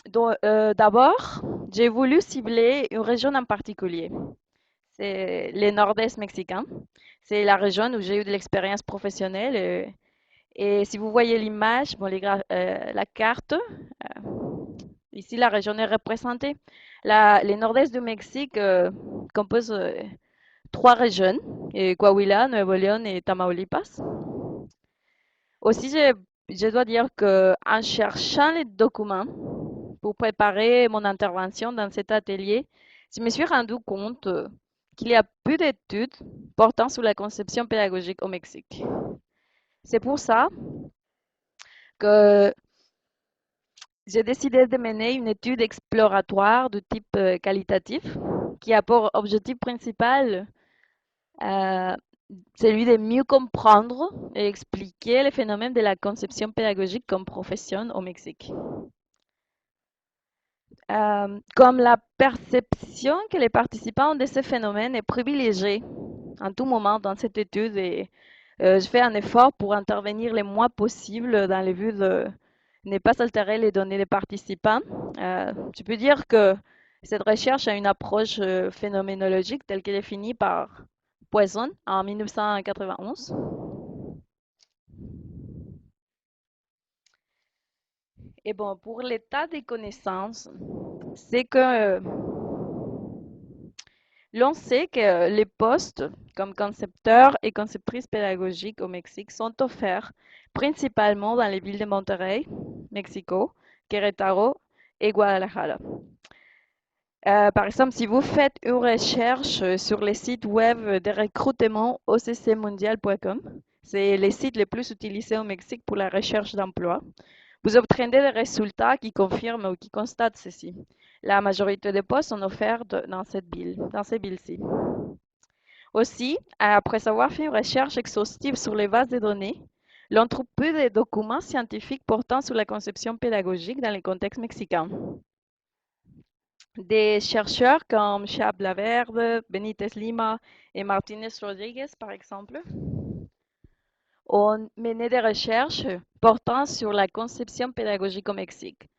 Donc, d'abord, j'ai voulu cibler une région en particulier. C'est le nord-est mexicain. C'est la région où j'ai eu de l'expérience professionnelle. Et si vous voyez l'image, bon, la carte, ici la région est représentée. Le nord-est du Mexique compose trois régions, Coahuila, Nuevo León et Tamaulipas. Aussi, je dois dire qu'en cherchant les documents pour préparer mon intervention dans cet atelier, je me suis rendu compte qu'il y a peu d'études portant sur la conception pédagogique au Mexique. C'est pour ça que j'ai décidé de mener une étude exploratoire de type qualitatif qui a pour objectif principal celui de mieux comprendre et expliquer les phénomènes de la conception pédagogique comme profession au Mexique. Comme la perception que les participants ont de ces phénomènes est privilégiée en tout moment dans cette étude et je fais un effort pour intervenir le moins possible dans le but de ne pas altérer les données des participants. Je peux dire que cette recherche a une approche phénoménologique telle qu'elle est définie par Poisson en 1991. Et bon, pour l'état des connaissances, c'est que l'on sait que les postes comme concepteurs et conceptrices pédagogiques au Mexique sont offerts principalement dans les villes de Monterrey, Mexico, Querétaro et Guadalajara. Par exemple, si vous faites une recherche sur les sites web de recrutement occmondial.com, c'est les sites les plus utilisés au Mexique pour la recherche d'emploi, vous obtiendrez des résultats qui confirment ou qui constatent ceci. La majorité des postes sont offerts dans ces villes-ci. Aussi, après avoir fait une recherche exhaustive sur les bases de données, l'on trouve peu de documents scientifiques portant sur la conception pédagogique dans le contexte mexicain. Des chercheurs comme Chab Laverde, Benítez Lima et Martínez Rodríguez, par exemple, ont mené des recherches portant sur la conception pédagogique au Mexique.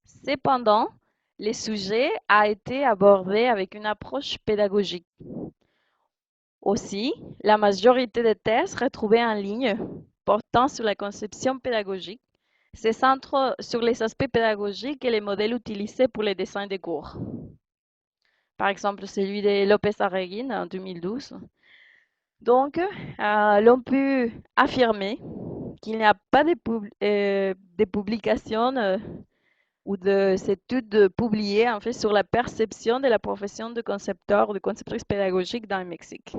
Cependant, le sujet a été abordé avec une approche pédagogique. Aussi, la majorité des tests retrouvés en ligne portant sur la conception pédagogique se centrent sur les aspects pédagogiques et les modèles utilisés pour le design des cours. Par exemple, celui de López Arreguín en 2012. Donc, l'on peut affirmer qu'il n'y a pas de publications ou d'études publiées en fait, sur la perception de la profession de concepteur ou de conceptrice pédagogique dans le Mexique.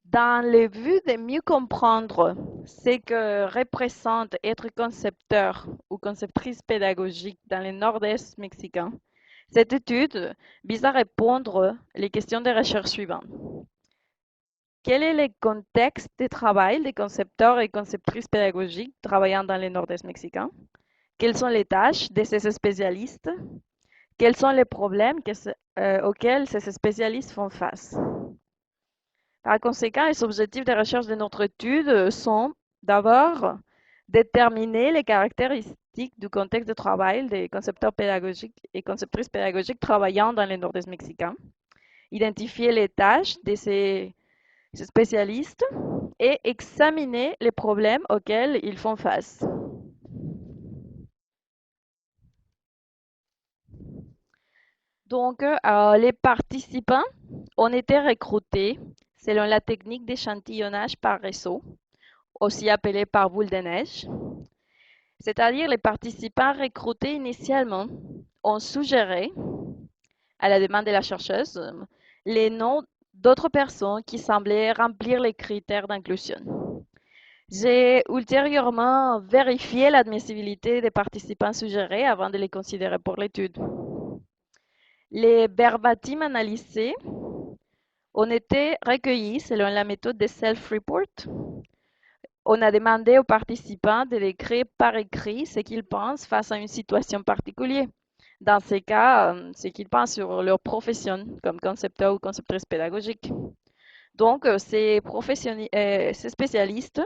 Dans le but de mieux comprendre ce que représente être concepteur ou conceptrice pédagogique dans le nord-est mexicain, cette étude vise à répondre aux questions de recherche suivantes. Quel est le contexte de travail des concepteurs et conceptrices pédagogiques travaillant dans le nord-est mexicain? Quelles sont les tâches de ces spécialistes? Quels sont les problèmes auxquels ces spécialistes font face? Par conséquent, les objectifs de recherche de notre étude sont d'abord déterminer les caractéristiques du contexte de travail des concepteurs pédagogiques et conceptrices pédagogiques travaillant dans le nord-est mexicain, identifier les tâches de ces spécialistes et examiner les problèmes auxquels ils font face. Donc, les participants ont été recrutés selon la technique d'échantillonnage par réseau, aussi appelée par boule de neige. C'est-à-dire les participants recrutés initialement ont suggéré, à la demande de la chercheuse, les noms d'autres personnes qui semblaient remplir les critères d'inclusion. J'ai ultérieurement vérifié l'admissibilité des participants suggérés avant de les considérer pour l'étude. Les verbatims analysés ont été recueillis selon la méthode de self-report. On a demandé aux participants de décrire par écrit ce qu'ils pensent face à une situation particulière. Dans ces cas, ce qu'ils pensent sur leur profession comme concepteur ou conceptrice pédagogique. Donc, ces spécialistes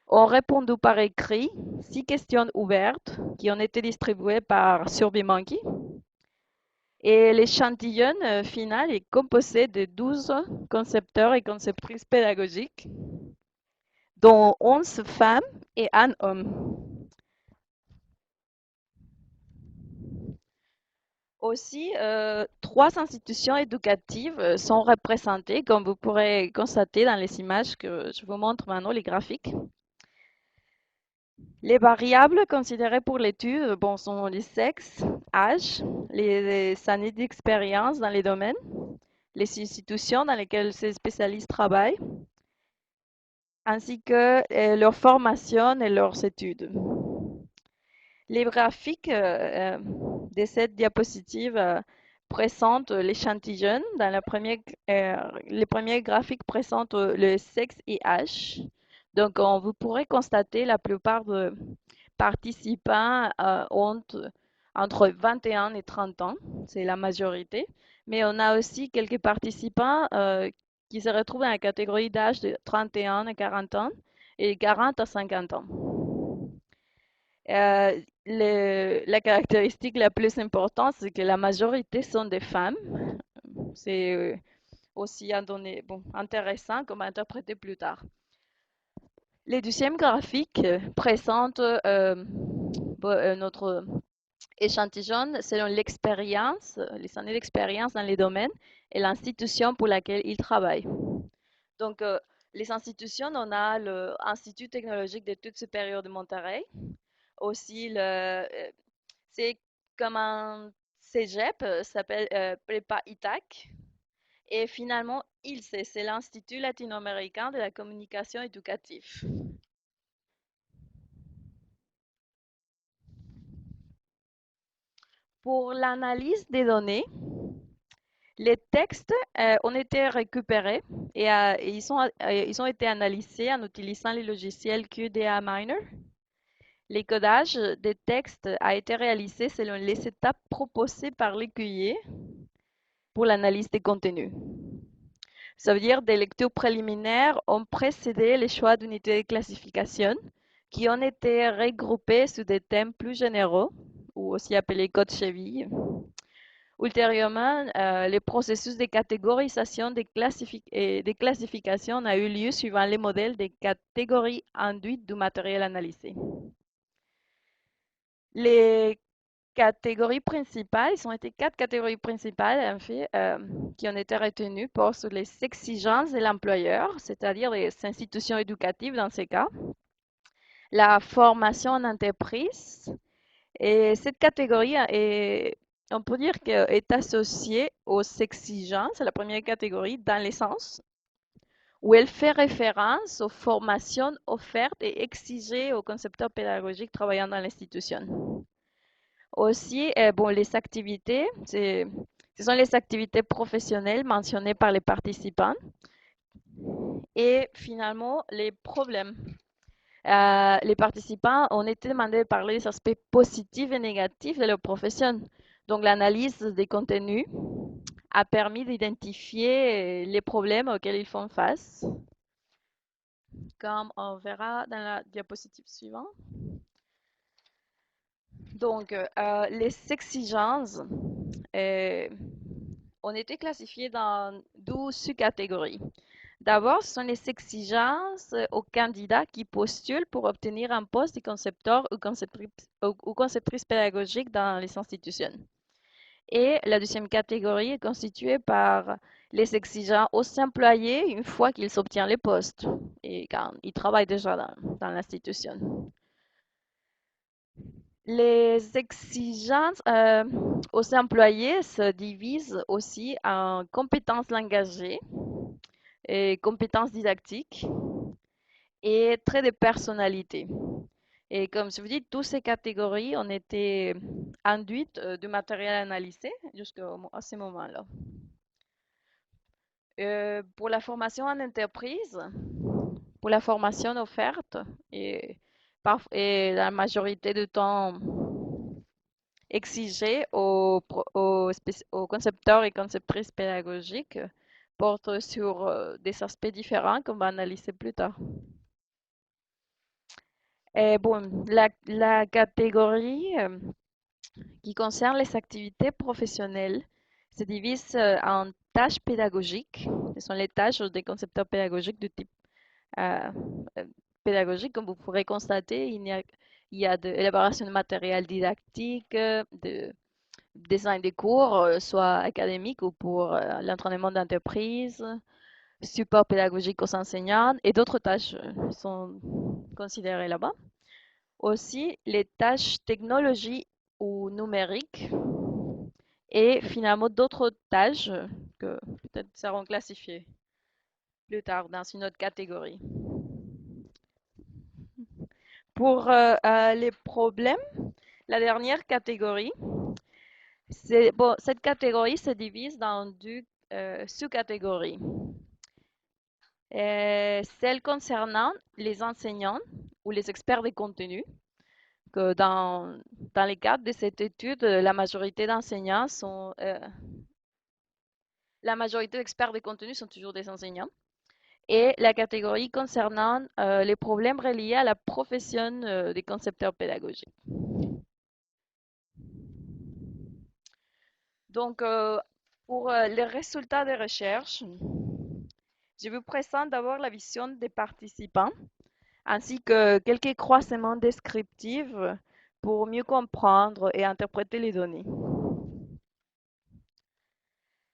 ont répondu par écrit 6 questions ouvertes qui ont été distribuées par SurveyMonkey. Et l'échantillon final est composé de 12 concepteurs et conceptrices pédagogiques, dont 11 femmes et un homme. Aussi, 3 institutions éducatives sont représentées, comme vous pourrez constater dans les images que je vous montre maintenant, les graphiques. Les variables considérées pour l'étude sont les sexes, âge, les années d'expérience dans les domaines, les institutions dans lesquelles ces spécialistes travaillent, ainsi que leur formation et leurs études. Les graphiques de cette diapositive présentent l'échantillon. Dans les premiers graphiques présentent le sexe et âge. Donc, vous pourrez constater la plupart des participants ont entre 21 et 30 ans, c'est la majorité. Mais on a aussi quelques participants qui se retrouvent dans la catégorie d'âge de 31 à 40 ans et 40 à 50 ans. La caractéristique la plus importante, c'est que la majorité sont des femmes. C'est aussi un donné intéressant comme interpréter plus tard. Le deuxième graphique présente notre échantillon selon l'expérience, les années d'expérience dans les domaines et l'institution pour laquelle ils travaillent. Donc, les institutions, on a l'Institut technologique d'études supérieures de Monterrey. Aussi, c'est comme un cégep, s'appelle Prépa ITAC. Et finalement, ILSE, c'est l'Institut latino-américain de la communication éducative. Pour l'analyse des données, les textes ont été récupérés et ils ont été analysés en utilisant les logiciels QDA Miner. Le codage des textes a été réalisé selon les étapes proposées par l'écuyer pour l'analyse des contenus. Ça veut dire des lectures préliminaires ont précédé les choix d'unités de classification qui ont été regroupées sous des thèmes plus généraux ou aussi appelés codes cheville. Ultérieurement, le processus de catégorisation et de classification a eu lieu suivant les modèles de catégories induites du matériel analysé. Les catégories principales, ils ont été 4 catégories principales en fait, qui ont été retenues pour les exigences de l'employeur, c'est-à-dire les institutions éducatives dans ces cas, la formation en entreprise, et cette catégorie on peut dire qu'elle est associée aux exigences, la première catégorie, dans le sens où elle fait référence aux formations offertes et exigées aux concepteurs pédagogiques travaillant dans l'institution. Aussi, les activités, ce sont les activités professionnelles mentionnées par les participants. Et finalement, les problèmes. Les participants ont été demandés de parler des aspects positifs et négatifs de leur profession. Donc, l'analyse des contenus a permis d'identifier les problèmes auxquels ils font face, comme on verra dans la diapositive suivante. Donc, les exigences ont été classifiées dans 12 sous-catégories. D'abord, ce sont les exigences aux candidats qui postulent pour obtenir un poste de concepteur ou conceptrice pédagogique dans les institutions. Et la deuxième catégorie est constituée par les exigences aux employés une fois qu'ils obtiennent les postes et quand ils travaillent déjà dans l'institution. Les exigences aux employés se divisent aussi en compétences langagières et compétences didactiques et traits de personnalité. Et comme je vous dis, toutes ces catégories ont été induites du matériel analysé jusqu'à ce moment-là. Pour la formation en entreprise, pour la formation offerte, et, et la majorité du temps exigée aux concepteurs et conceptrices pédagogiques, porte sur des aspects différents qu'on va analyser plus tard. Et bon, la catégorie qui concerne les activités professionnelles se divise en tâches pédagogiques. Ce sont les tâches des concepteurs pédagogiques du type euh, euh, pédagogique. Comme vous pourrez constater, il y a de l'élaboration de matériel didactique, de design des cours, soit académiques ou pour l'entraînement d'entreprise, support pédagogique aux enseignants et d'autres tâches sont considérées là-bas. Aussi, les tâches technologie ou numériques et finalement d'autres tâches que peut-être seront classifiées plus tard dans une autre catégorie. Pour les problèmes, la dernière catégorie, bon, cette catégorie se divise dans deux sous-catégories. Celle concernant les enseignants ou les experts de contenu, que dans les cadres de cette étude, la majorité d'enseignants sont, la majorité d'experts de contenu sont toujours des enseignants. Et la catégorie concernant les problèmes reliés à la profession des concepteurs pédagogiques. Donc, pour les résultats des recherches, je vous présente d'abord la vision des participants, ainsi que quelques croisements descriptifs pour mieux comprendre et interpréter les données.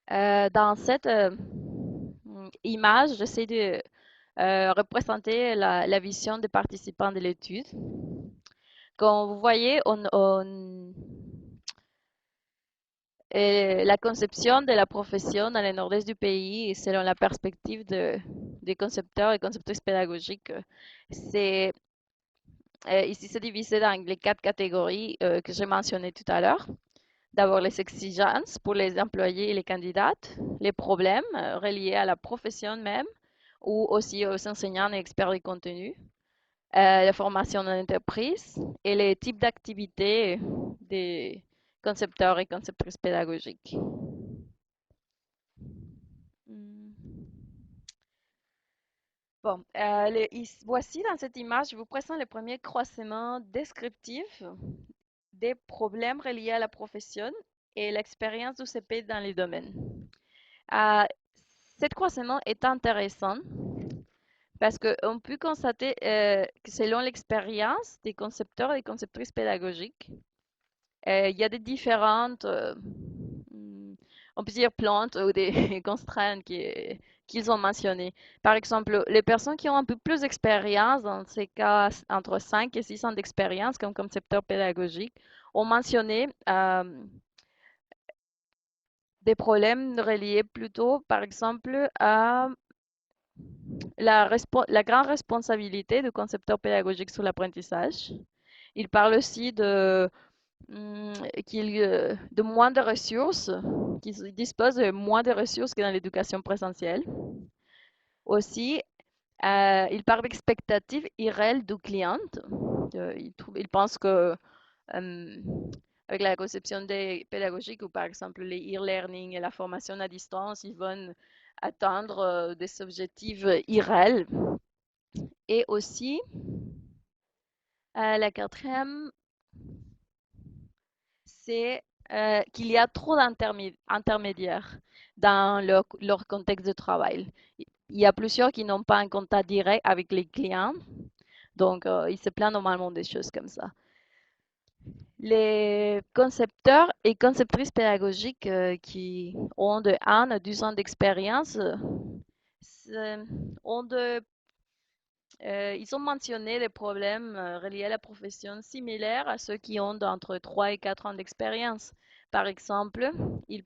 Dans cette image, j'essaie de représenter la vision des participants de l'étude. Comme vous voyez, la conception de la profession dans le nord-est du pays, selon la perspective des concepteurs et conceptrices pédagogiques, c'est ici c'est divisé dans les 4 catégories que j'ai mentionnées tout à l'heure. D'abord, les exigences pour les employés et les candidats, les problèmes reliés à la profession même, ou aussi aux enseignants et experts de contenu, la formation en entreprise et les types d'activités des concepteurs et conceptrices pédagogiques. Bon, voici dans cette image, je vous présente le premier croisement descriptif des problèmes reliés à la profession et l'expérience du CP dans les domaines. Cet croisement est intéressant parce qu'on peut constater que selon l'expérience des concepteurs et des conceptrices pédagogiques, il y a des différentes, on peut dire plantes ou des contraintes qu'ils ont mentionnées. Par exemple, les personnes qui ont un peu plus d'expérience, dans ces cas entre 5 et 6 ans d'expérience comme concepteurs pédagogiques, ont mentionné des problèmes reliés plutôt, par exemple, à la grande responsabilité du concepteur pédagogique sur l'apprentissage. Il parle aussi de moins de ressources, qu'ils disposent de moins de ressources que dans l'éducation présentielle. Aussi, il parle d'expectatives irréelles du client. Il pense que avec la conception des pédagogiques ou par exemple les e-learning et la formation à distance, ils vont atteindre des objectifs irréels. Et aussi, la quatrième, c'est qu'il y a trop d'intermédiaires dans leur contexte de travail. Il y a plusieurs qui n'ont pas un contact direct avec les clients, donc ils se plaignent normalement des choses comme ça. Les concepteurs et conceptrices pédagogiques qui ont de 1 à 2 ans d'expérience ont de Ils ont mentionné les problèmes reliés à la profession similaires à ceux qui ont entre 3 et 4 ans d'expérience. Par exemple, ils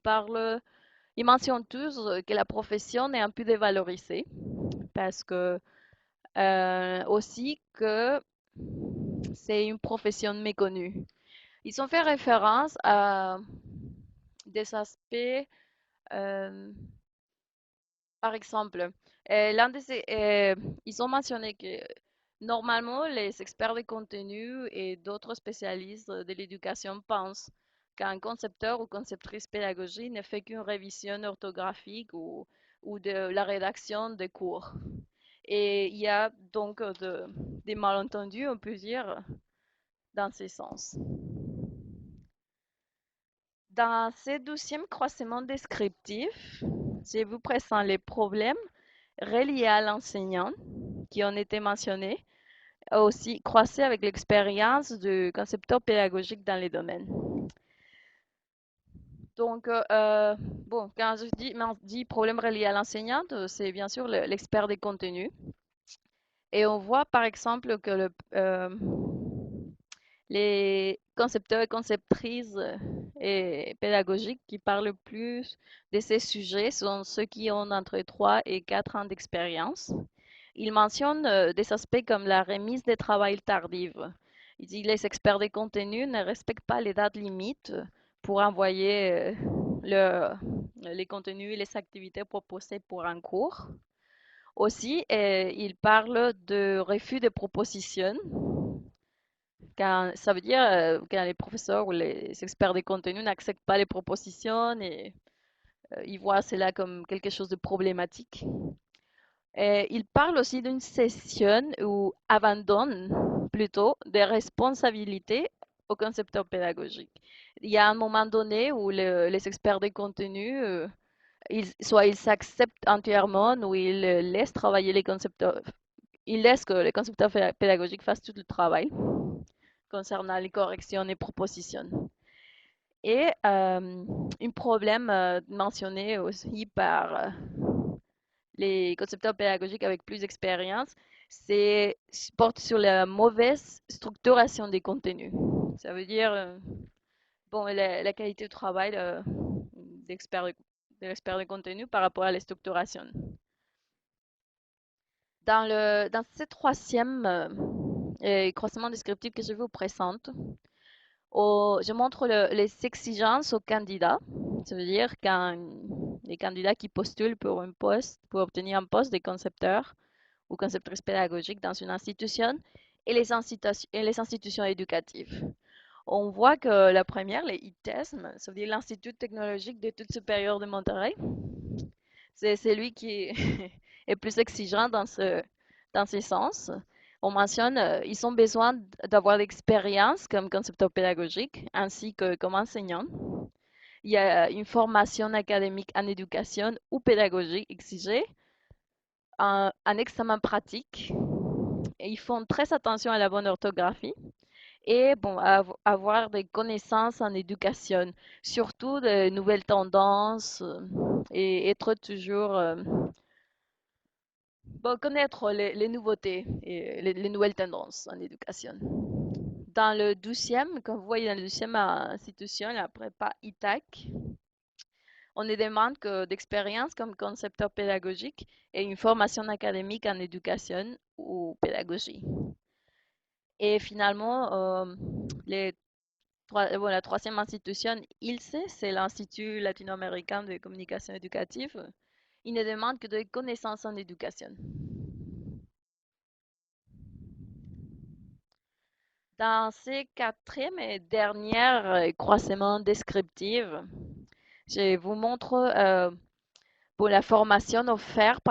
mentionnent tous que la profession est un peu dévalorisée parce que aussi que c'est une profession méconnue. Ils ont fait référence à des aspects, euh, par exemple, l'un ils ont mentionné que normalement les experts de contenu et d'autres spécialistes de l'éducation pensent qu'un concepteur ou conceptrice pédagogique ne fait qu'une révision orthographique ou de la rédaction des cours. Et il y a donc des malentendus, on peut dire, dans ce sens. Dans ce 12e croisement descriptif, je vous présente les problèmes reliés à l'enseignant qui ont été mentionnés, aussi croisés avec l'expérience du concepteur pédagogique dans les domaines. Donc, bon, quand je dis problème relié à l'enseignante, c'est bien sûr l'expert des contenus. Et on voit par exemple que les concepteurs et conceptrices et pédagogiques qui parlent le plus de ces sujets sont ceux qui ont entre 3 et 4 ans d'expérience. Ils mentionnent des aspects comme la remise des travails tardives. Ils disent que les experts des contenus ne respectent pas les dates limites pour envoyer les contenus et les activités proposées pour un cours. Aussi, ils parlent de refus de propositions ça veut dire quand les professeurs ou les experts des contenus n'acceptent pas les propositions et ils voient cela comme quelque chose de problématique. Et ils parlent aussi d'une session où abandonnent plutôt des responsabilités au concepteur pédagogique. Il y a un moment donné où les experts des contenus, soit ils s'acceptent entièrement ou ils laissent travailler les concepteurs, ils laissent que les concepteurs pédagogiques fassent tout le travail concernant les corrections et propositions. Et un problème mentionné aussi par les concepteurs pédagogiques avec plus d'expérience, c'est porte sur la mauvaise structuration des contenus. Ça veut dire bon, la qualité du travail d'expert de l'expert de contenu par rapport à la structuration. Dans ce troisième croisement descriptif que je vous présente, je montre les exigences aux candidats. Ça veut dire quand les candidats qui postulent pour un poste, pour obtenir un poste de concepteur ou conceptrice pédagogique dans une institution et les institutions éducatives. On voit que la première, les ITESM, ça veut dire l'Institut technologique d'études supérieures de Monterrey, c'est celui qui est plus exigeant dans ce sens. On mentionne ils ont besoin d'avoir l'expérience comme concepteur pédagogique ainsi que comme enseignant. Il y a une formation académique en éducation ou pédagogie exigée, un examen pratique. Et ils font très attention à la bonne orthographie et bon, avoir des connaissances en éducation, surtout de nouvelles tendances et être toujours bon, connaître les nouveautés et les nouvelles tendances en éducation. Dans le 12e, comme vous voyez dans la 12e institution, la prépa ITAC, on ne demande que d'expérience comme concepteur pédagogique et une formation académique en éducation ou pédagogie. Et finalement, la troisième institution, ILSE, c'est l'Institut latino-américain de communication éducative. Il ne demande que des connaissances en éducation. Dans ces quatrième et dernière croisement descriptive, je vous montre pour la formation offerte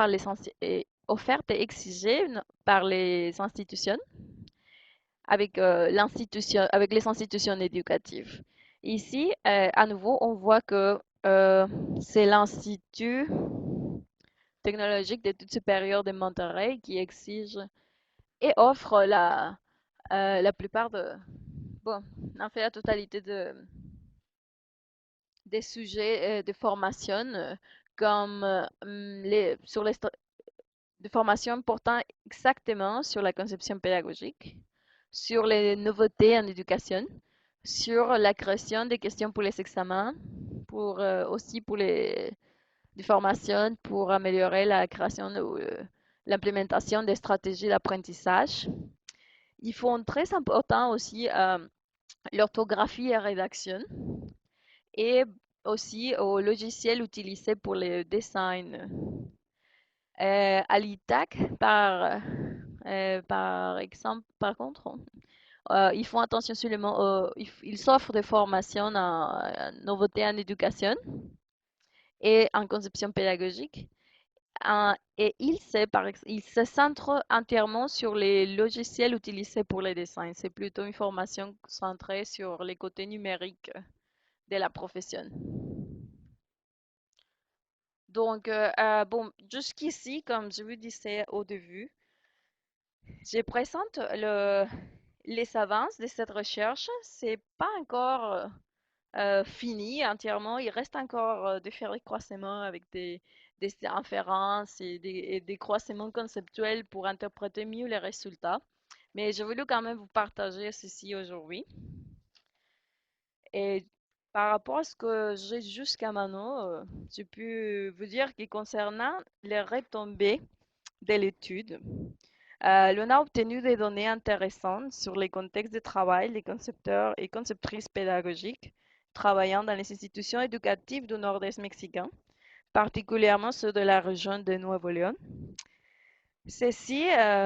et exigée par les institutions avec, avec les institutions éducatives. Ici, à nouveau, on voit que c'est l'Institut technologique d'études supérieures de Monterrey qui exige et offre la plupart bon, en fait la totalité des sujets de formation comme de formations portant exactement sur la conception pédagogique, sur les nouveautés en éducation, sur la création des questions pour les examens, aussi pour des formations pour améliorer la création ou l'implémentation des stratégies d'apprentissage. Ils font très important aussi l'orthographie et rédaction et aussi au logiciel utilisé pour le design. À l'ITAC, par exemple, par contre, ils font attention seulement, ils offrent des formations en nouveautés en éducation et en conception pédagogique. Et ils se centrent entièrement sur les logiciels utilisés pour le design. C'est plutôt une formation centrée sur les côtés numériques de la profession. Donc, bon, jusqu'ici, comme je vous disais au début, je présente les avances de cette recherche. C'est pas encore fini entièrement. Il reste encore de faire des croisements avec des inférences et des croisements conceptuels pour interpréter mieux les résultats. Mais je voulais quand même vous partager ceci aujourd'hui. Et par rapport à ce que j'ai jusqu'à maintenant, je peux vous dire que concernant les retombées de l'étude, l'on a obtenu des données intéressantes sur les contextes de travail des concepteurs et conceptrices pédagogiques travaillant dans les institutions éducatives du nord-est mexicain, particulièrement ceux de la région de Nuevo León. Ceci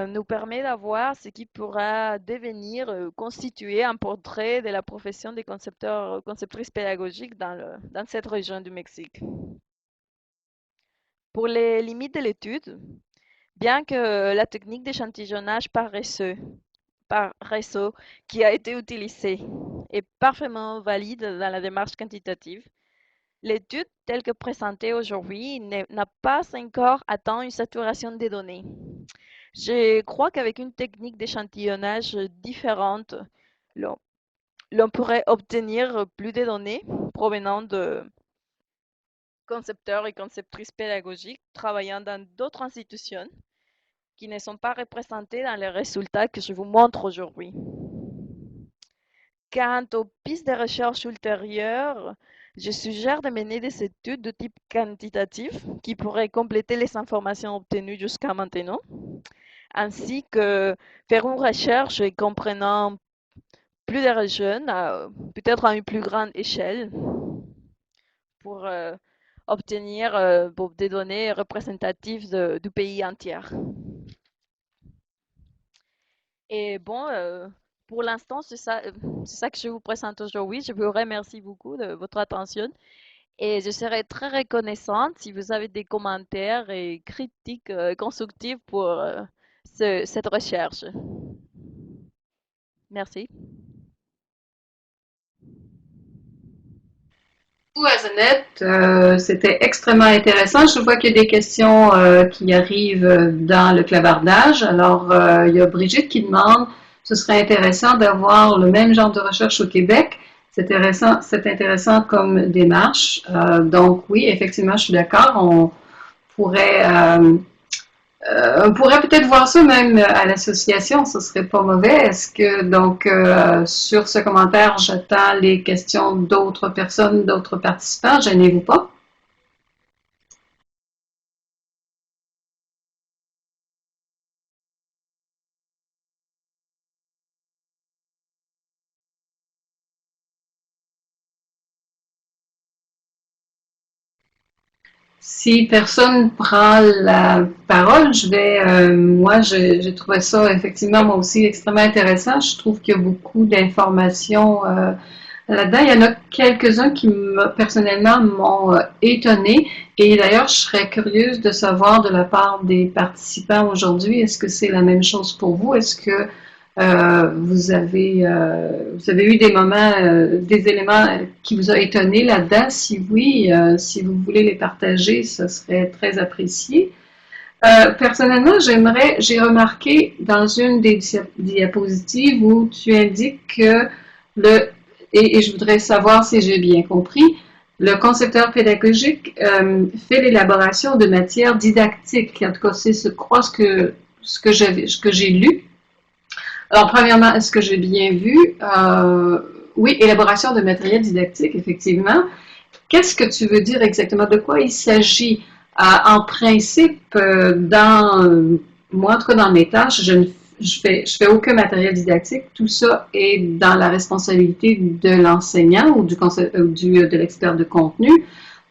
nous permet d'avoir ce qui pourra devenir, constituer un portrait de la profession des concepteurs, conceptrices pédagogiques dans cette région du Mexique. Pour les limites de l'étude, bien que la technique d'échantillonnage par réseau qui a été utilisée est parfaitement valide dans la démarche quantitative, l'étude telle que présentée aujourd'hui n'a pas encore atteint une saturation des données. Je crois qu'avec une technique d'échantillonnage différente, l'on pourrait obtenir plus de données provenant de concepteurs et conceptrices pédagogiques travaillant dans d'autres institutions qui ne sont pas représentées dans les résultats que je vous montre aujourd'hui. Quant aux pistes de recherche ultérieures, je suggère de mener des études de type quantitatif qui pourraient compléter les informations obtenues jusqu'à maintenant, ainsi que faire une recherche comprenant plus de régions, peut-être à une plus grande échelle, pour obtenir des données représentatives du pays entier. Et bon, pour l'instant, c'est ça que je vous présente aujourd'hui. Je vous remercie beaucoup de votre attention et je serai très reconnaissante si vous avez des commentaires et critiques constructives pour cette recherche. Merci. Azenet, c'était extrêmement intéressant. Je vois qu'il y a des questions qui arrivent dans le clavardage. Alors, il y a Brigitte qui demande, ce serait intéressant d'avoir le même genre de recherche au Québec. C'est intéressant comme démarche. Donc, oui, effectivement, je suis d'accord. On pourrait peut-être voir ça même à l'association, ce serait pas mauvais. Est-ce que, donc, sur ce commentaire, j'attends les questions d'autres personnes, d'autres participants. Gênez-vous pas. Si personne prend la parole, moi, j'ai trouvé ça effectivement, moi aussi, extrêmement intéressant. Je trouve qu'il y a beaucoup d'informations là-dedans. Il y en a quelques-uns qui, personnellement, m'ont étonnée. Et d'ailleurs, je serais curieuse de savoir de la part des participants aujourd'hui, est-ce que c'est la même chose pour vous? Est-ce que vous avez eu des moments, des éléments qui vous ont étonné là-dedans? Si oui, si vous voulez les partager, ce serait très apprécié. Personnellement, j'ai remarqué dans une des diapositives où tu indiques que et je voudrais savoir si j'ai bien compris, le concepteur pédagogique fait l'élaboration de matières didactiques. En tout cas, c'est, je crois, ce que j'ai lu. Alors, premièrement, est-ce que j'ai bien vu? Oui, élaboration de matériel didactique, effectivement. Qu'est-ce que tu veux dire exactement? De quoi il s'agit? En principe, moi, en tout cas, dans mes tâches, je fais aucun matériel didactique. Tout ça est dans la responsabilité de l'enseignant ou de l'expert de contenu.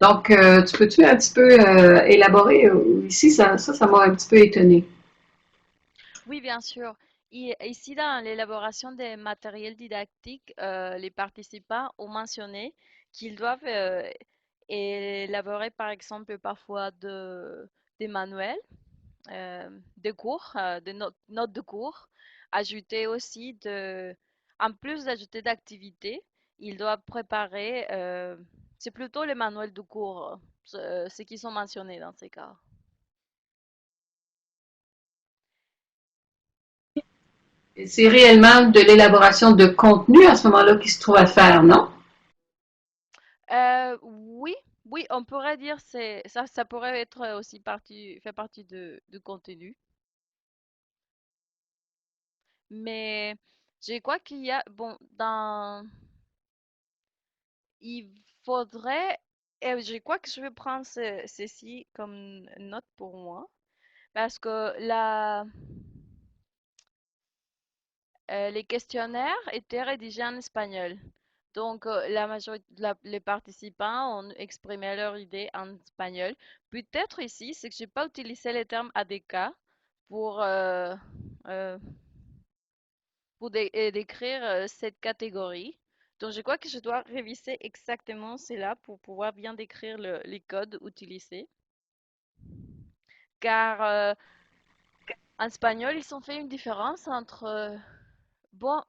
Donc, tu peux-tu un petit peu élaborer ici? Ça m'a un petit peu étonnée. Oui, bien sûr. Ici, dans l'élaboration des matériels didactiques, les participants ont mentionné qu'ils doivent élaborer, par exemple, parfois des manuels de cours, de notes de cours, ajouter aussi en plus d'ajouter d'activités, ils doivent préparer, c'est plutôt les manuels de cours, ceux qui sont mentionnés dans ces cas. C'est réellement de l'élaboration de contenu à ce moment-là qui se trouve à faire, non? Oui, oui, on pourrait dire ça pourrait être aussi fait partie du contenu, mais je crois qu'il y a, bon, il faudrait, et je crois que je vais prendre ceci comme note pour moi, parce que les questionnaires étaient rédigés en espagnol. Donc, la majorité, les participants ont exprimé leur idée en espagnol. Peut-être ici, c'est que j'ai pas utilisé le terme ADK pour, euh, euh, décrire cette catégorie. Donc, je crois que je dois réviser exactement cela pour pouvoir bien décrire les codes utilisés. Car en espagnol, ils ont fait une différence entre, bon,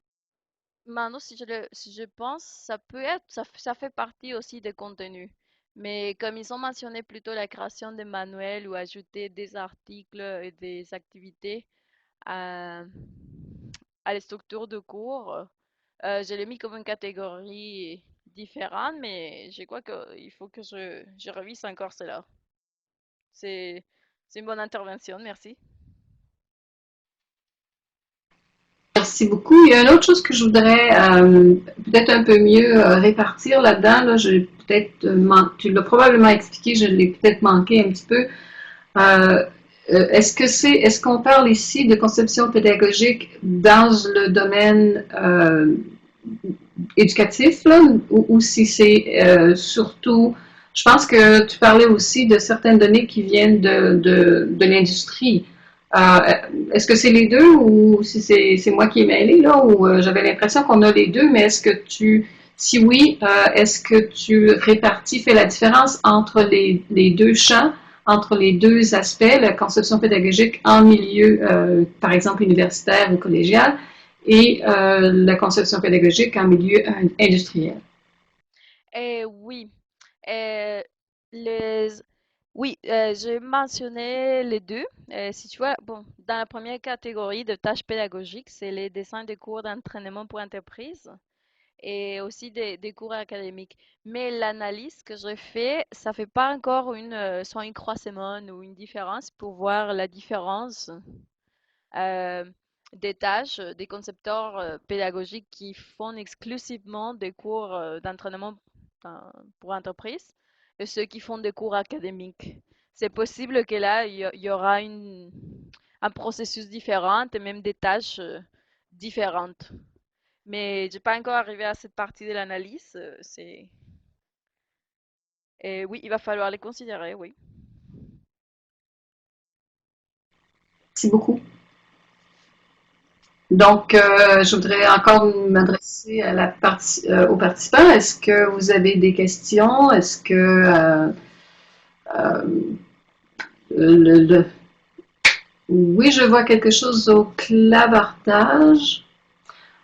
maintenant, si je pense, ça peut être, ça fait partie aussi des contenus. Mais comme ils ont mentionné plutôt la création des manuels ou ajouter des articles et des activités à, à la structure de cours, je l'ai mis comme une catégorie différente, mais je crois qu'il faut que je révise encore cela. C'est, c'est une bonne intervention, merci. Merci beaucoup. Il y a une autre chose que je voudrais peut-être un peu mieux répartir là-dedans. Là, j'ai peut-être tu l'as probablement expliqué, je l'ai peut-être manqué un petit peu. Euh, est-ce qu'on parle ici de conception pédagogique dans le domaine éducatif, là, ou si c'est surtout, je pense que tu parlais aussi de certaines données qui viennent de l'industrie. Euh, est-ce que c'est les deux ou si c'est moi qui ai mêlé là, ou j'avais l'impression qu'on a les deux, mais si oui, est-ce que tu répartis, fais la différence entre les deux champs, entre les deux aspects, la conception pédagogique en milieu, par exemple, universitaire ou collégial, et la conception pédagogique en milieu industriel. Oui, euh, les, oui, j'ai mentionné les deux. Si tu vois, bon, dans la première catégorie de tâches pédagogiques, c'est les dessins de cours d'entraînement pour entreprise et aussi des cours académiques. Mais l'analyse que j'ai fait, ça fait pas encore soit une croisement ou une différence pour voir la différence euh, des tâches des concepteurs pédagogiques qui font exclusivement des cours d'entraînement pour entreprise et ceux qui font des cours académiques. C'est possible que là, il y aura un processus différent et même des tâches différentes. Mais j'ai pas encore arrivé à cette partie de l'analyse. Et oui, il va falloir les considérer, oui. Merci beaucoup. Donc, je voudrais encore m'adresser à aux participants. Est-ce que vous avez des questions? Est-ce que euh, le- oui, je vois quelque chose au clavartage.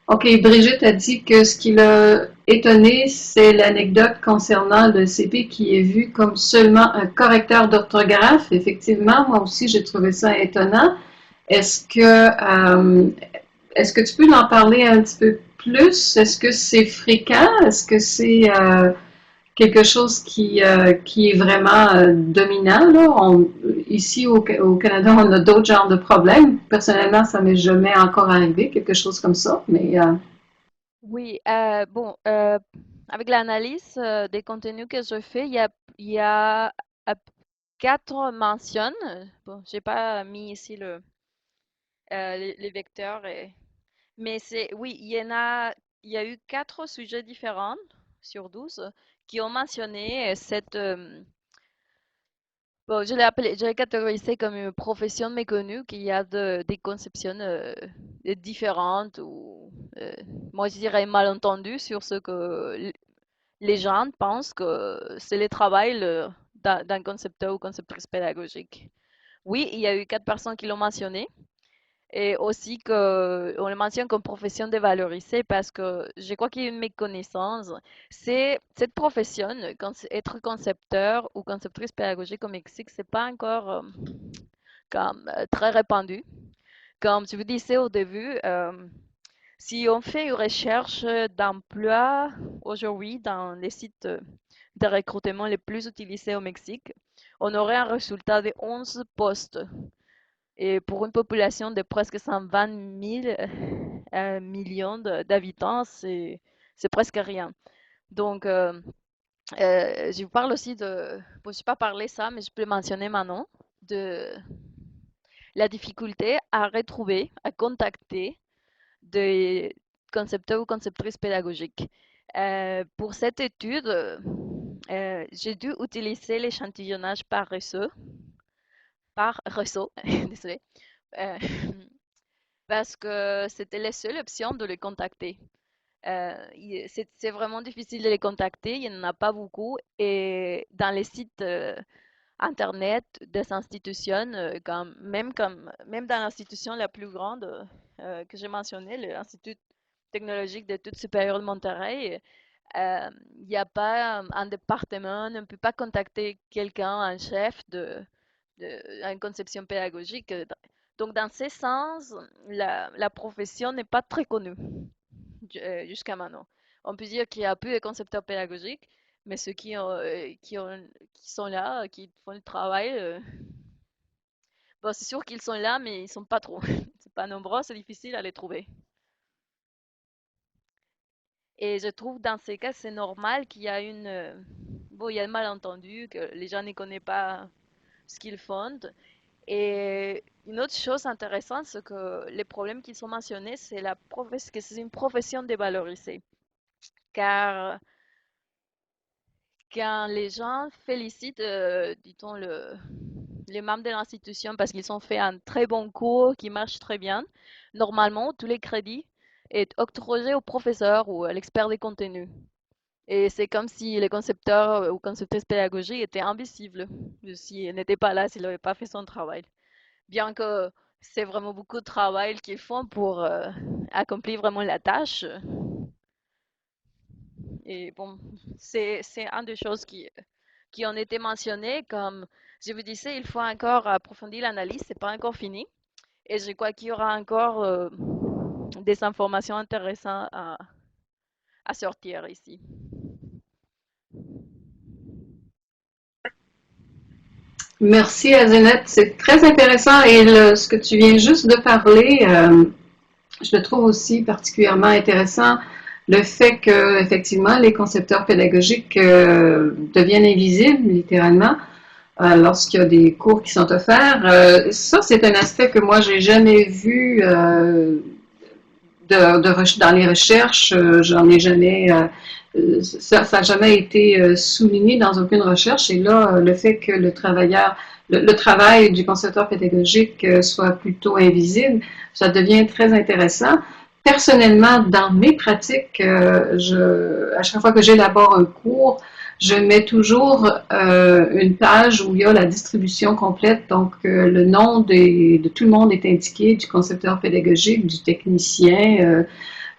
OK, Brigitte a dit que ce qui l'a étonné, c'est l'anecdote concernant le CP qui est vu comme seulement un correcteur d'orthographe. Effectivement, moi aussi, j'ai trouvé ça étonnant. Est-ce que, est-ce que tu peux en parler un petit peu plus? Est-ce que c'est fréquent? Est-ce que c'est quelque chose qui est vraiment dominant. Là. Ici au Canada, on a d'autres genres de problèmes. Personnellement, ça m'est jamais encore arrivé, quelque chose comme ça. Mais Oui, bon, avec l'analyse des contenus que je fais, il y a euh, quatre mentions. Bon, j'ai pas mis ici les vecteurs, mais oui, il y a eu quatre sujets différents sur 12 qui ont mentionné bon, je l'ai catégorisé comme une profession méconnue, qu'il y a des conceptions différentes ou, euh, moi je dirais malentendues sur ce que les gens pensent que c'est le travail d'un concepteur ou conceptrice pédagogique. Oui, il y a eu quatre personnes qui l'ont mentionné. Et aussi que on le mentionne comme profession dévalorisée parce que je crois qu'il y a une méconnaissance. C'est cette profession, être concepteur ou conceptrice pédagogique au Mexique, c'est pas encore comme très répandu. Comme je vous disais au début, si on fait une recherche d'emploi aujourd'hui dans les sites de recrutement les plus utilisés au Mexique, on aurait un résultat de 11 postes. Et pour une population de presque 120 000 millions d'habitants, c'est presque rien. Donc, je vous parle aussi de, bon, je n'ai pas parlé ça, mais je peux le mentionner maintenant, de la difficulté à retrouver, à contacter des concepteurs ou conceptrices pédagogiques. Pour cette étude, j'ai dû utiliser l'échantillonnage par réseau, désolé, euh, parce que c'était la seule option de les contacter. C'est vraiment difficile de les contacter, il n'y en a pas beaucoup. Et dans les sites Internet des institutions, même dans l'institution la plus grande que j'ai mentionnée, l'Institut technologique d'études supérieures de Monterrey, il n'y a pas un département, on ne peut pas contacter quelqu'un, un chef une conception pédagogique. Donc, dans ce sens, la profession n'est pas très connue jusqu'à maintenant. On peut dire qu'il y a peu de concepteurs pédagogiques, mais ceux qui sont là, qui font le travail, bon, c'est sûr qu'ils sont là, mais ils sont pas trop. C'est pas nombreux, c'est difficile à les trouver. Et je trouve dans ces cas, c'est normal qu'il y a bon, il y a un malentendu, que les gens ne connaissent pas ce qu'ils font. Et une autre chose intéressante, c'est que les problèmes qui sont mentionnés, que c'est une profession dévalorisée. Car quand les gens félicitent, disons, les membres de l'institution parce qu'ils ont fait un très bon cours qui marche très bien, normalement, tous les crédits est octroyé au professeur ou à l'expert des contenus. Et c'est comme si les concepteurs ou conceptrices pédagogiques étaient invisibles s'ils n'étaient pas là, s'ils n'avaient pas fait son travail. Bien que c'est vraiment beaucoup de travail qu'ils font pour accomplir vraiment la tâche. Et bon, c'est une des choses qui ont été mentionnées. Comme je vous disais, il faut encore approfondir l'analyse, c'est pas encore fini. Et je crois qu'il y aura encore des informations intéressantes à sortir ici. merci Azenette, c'est très intéressant et ce que tu viens juste de parler, je le trouve aussi particulièrement intéressant. Le fait que, effectivement, les concepteurs pédagogiques deviennent invisibles, littéralement, lorsqu'il y a des cours qui sont offerts. Ça, c'est un aspect que moi, j'ai jamais vu dans les recherches. J'en ai jamais... ça n'a jamais été souligné dans aucune recherche. Et là, le fait que le travail du concepteur pédagogique soit plutôt invisible, ça devient très intéressant. Personnellement, dans mes pratiques, à chaque fois que j'élabore un cours, je mets toujours une page où il y a la distribution complète, donc le nom de tout le monde est indiqué, du concepteur pédagogique, du technicien,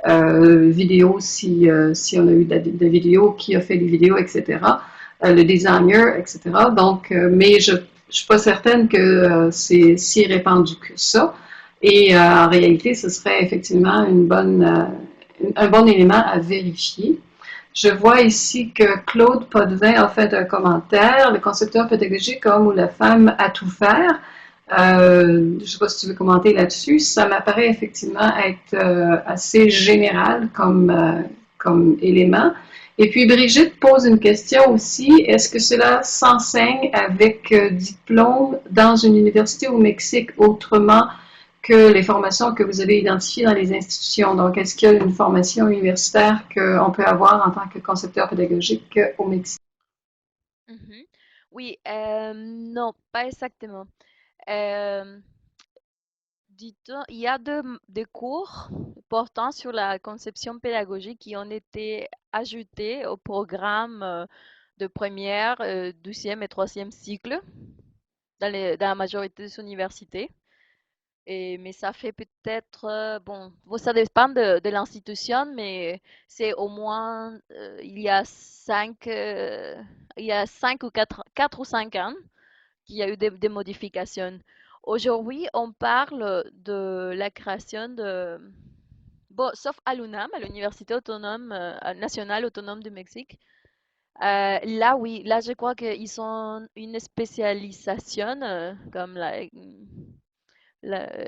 vidéo si on a eu de vidéos, qui a fait les vidéos, etc., le designer, etc. Donc, mais je ne suis pas certaine que c'est si répandu que ça. Et en réalité, ce serait effectivement un bon élément à vérifier. Je vois ici que Claude Potvin a fait un commentaire, le concepteur pédagogique homme ou la femme à tout faire. Je ne sais pas si tu veux commenter là-dessus. Ça m'apparaît effectivement être assez général comme élément. Et puis Brigitte pose une question aussi. Est-ce que cela s'enseigne avec diplôme dans une université au Mexique autrement que les formations que vous avez identifiées dans les institutions? Donc, est-ce qu'il y a une formation universitaire qu'on peut avoir en tant que concepteur pédagogique au Mexique? Mhm. Oui, non, pas exactement. Euh, Dit-on, il y a des cours portant sur la conception pédagogique qui ont été ajoutés au programme de première, deuxième et troisième cycle dans la majorité des universités. Mais ça fait peut-être, bon, ça dépend de l'institution, mais c'est au moins, il y a 4 ou 5 ans qu'il y a eu des modifications. Aujourd'hui, on parle de la création de, bon, sauf à l'UNAM, à l'Université autonome, nationale autonome du Mexique. Là, oui, là, je crois qu'ils ont une spécialisation, comme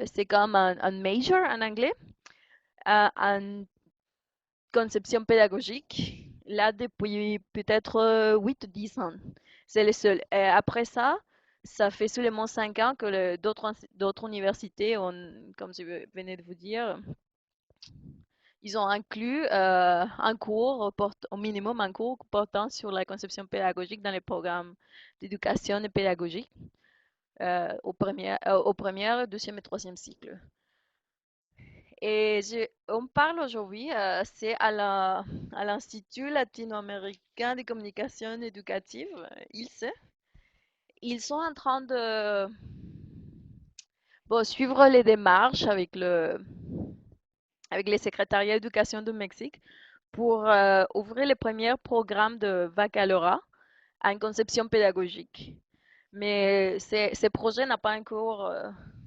c'est comme un major en anglais, en conception pédagogique, là, depuis peut-être 8 ou 10 ans. C'est le seul. Et après ça, ça fait seulement 5 ans que d'autres universités ont, comme je venais de vous dire, ils ont inclus un cours, au minimum un cours portant sur la conception pédagogique dans les programmes d'éducation et pédagogie au premier, deuxième et troisième cycle. Et on parle aujourd'hui, c'est à l'Institut latino-américain de communication éducative, ILSE. Ils sont en train de bon, suivre les démarches avec les secrétariats d'éducation du Mexique pour ouvrir les premiers programmes de baccalauréat en conception pédagogique. Mais ces projets n'ont pas encore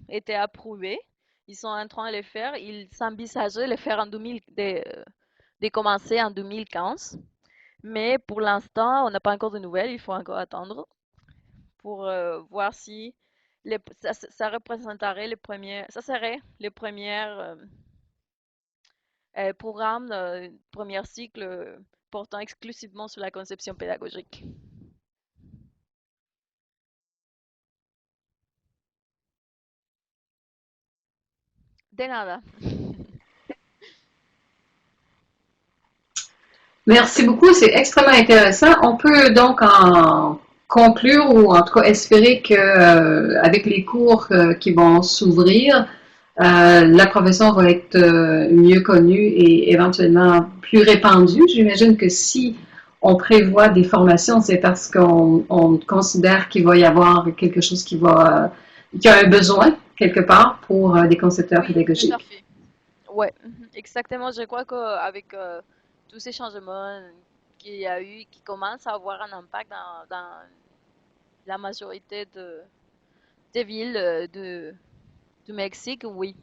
été approuvés. Ils sont en train de les faire. Ils s'envisageaient de les faire de commencer en 2015. Mais pour l'instant, on n'a pas encore de nouvelles. Il faut encore attendre pour voir si ça représenterait ça serait les premiers programmes, premier cycle portant exclusivement sur la conception pédagogique. De nada. Merci beaucoup, c'est extrêmement intéressant. On peut donc en conclure ou en tout cas espérer que avec les cours qui vont s'ouvrir, la profession va être mieux connue et éventuellement plus répandue. J'imagine que si on prévoit des formations, c'est parce qu'on considère qu'il va y avoir quelque chose qui a un besoin quelque part pour des concepteurs Oui, tout à pédagogiques. fait. Ouais, exactement. Je crois qu'avec tous ces changements qu'il y a eu, qui commencent à avoir un impact dans la majorité des villes du Mexique, oui,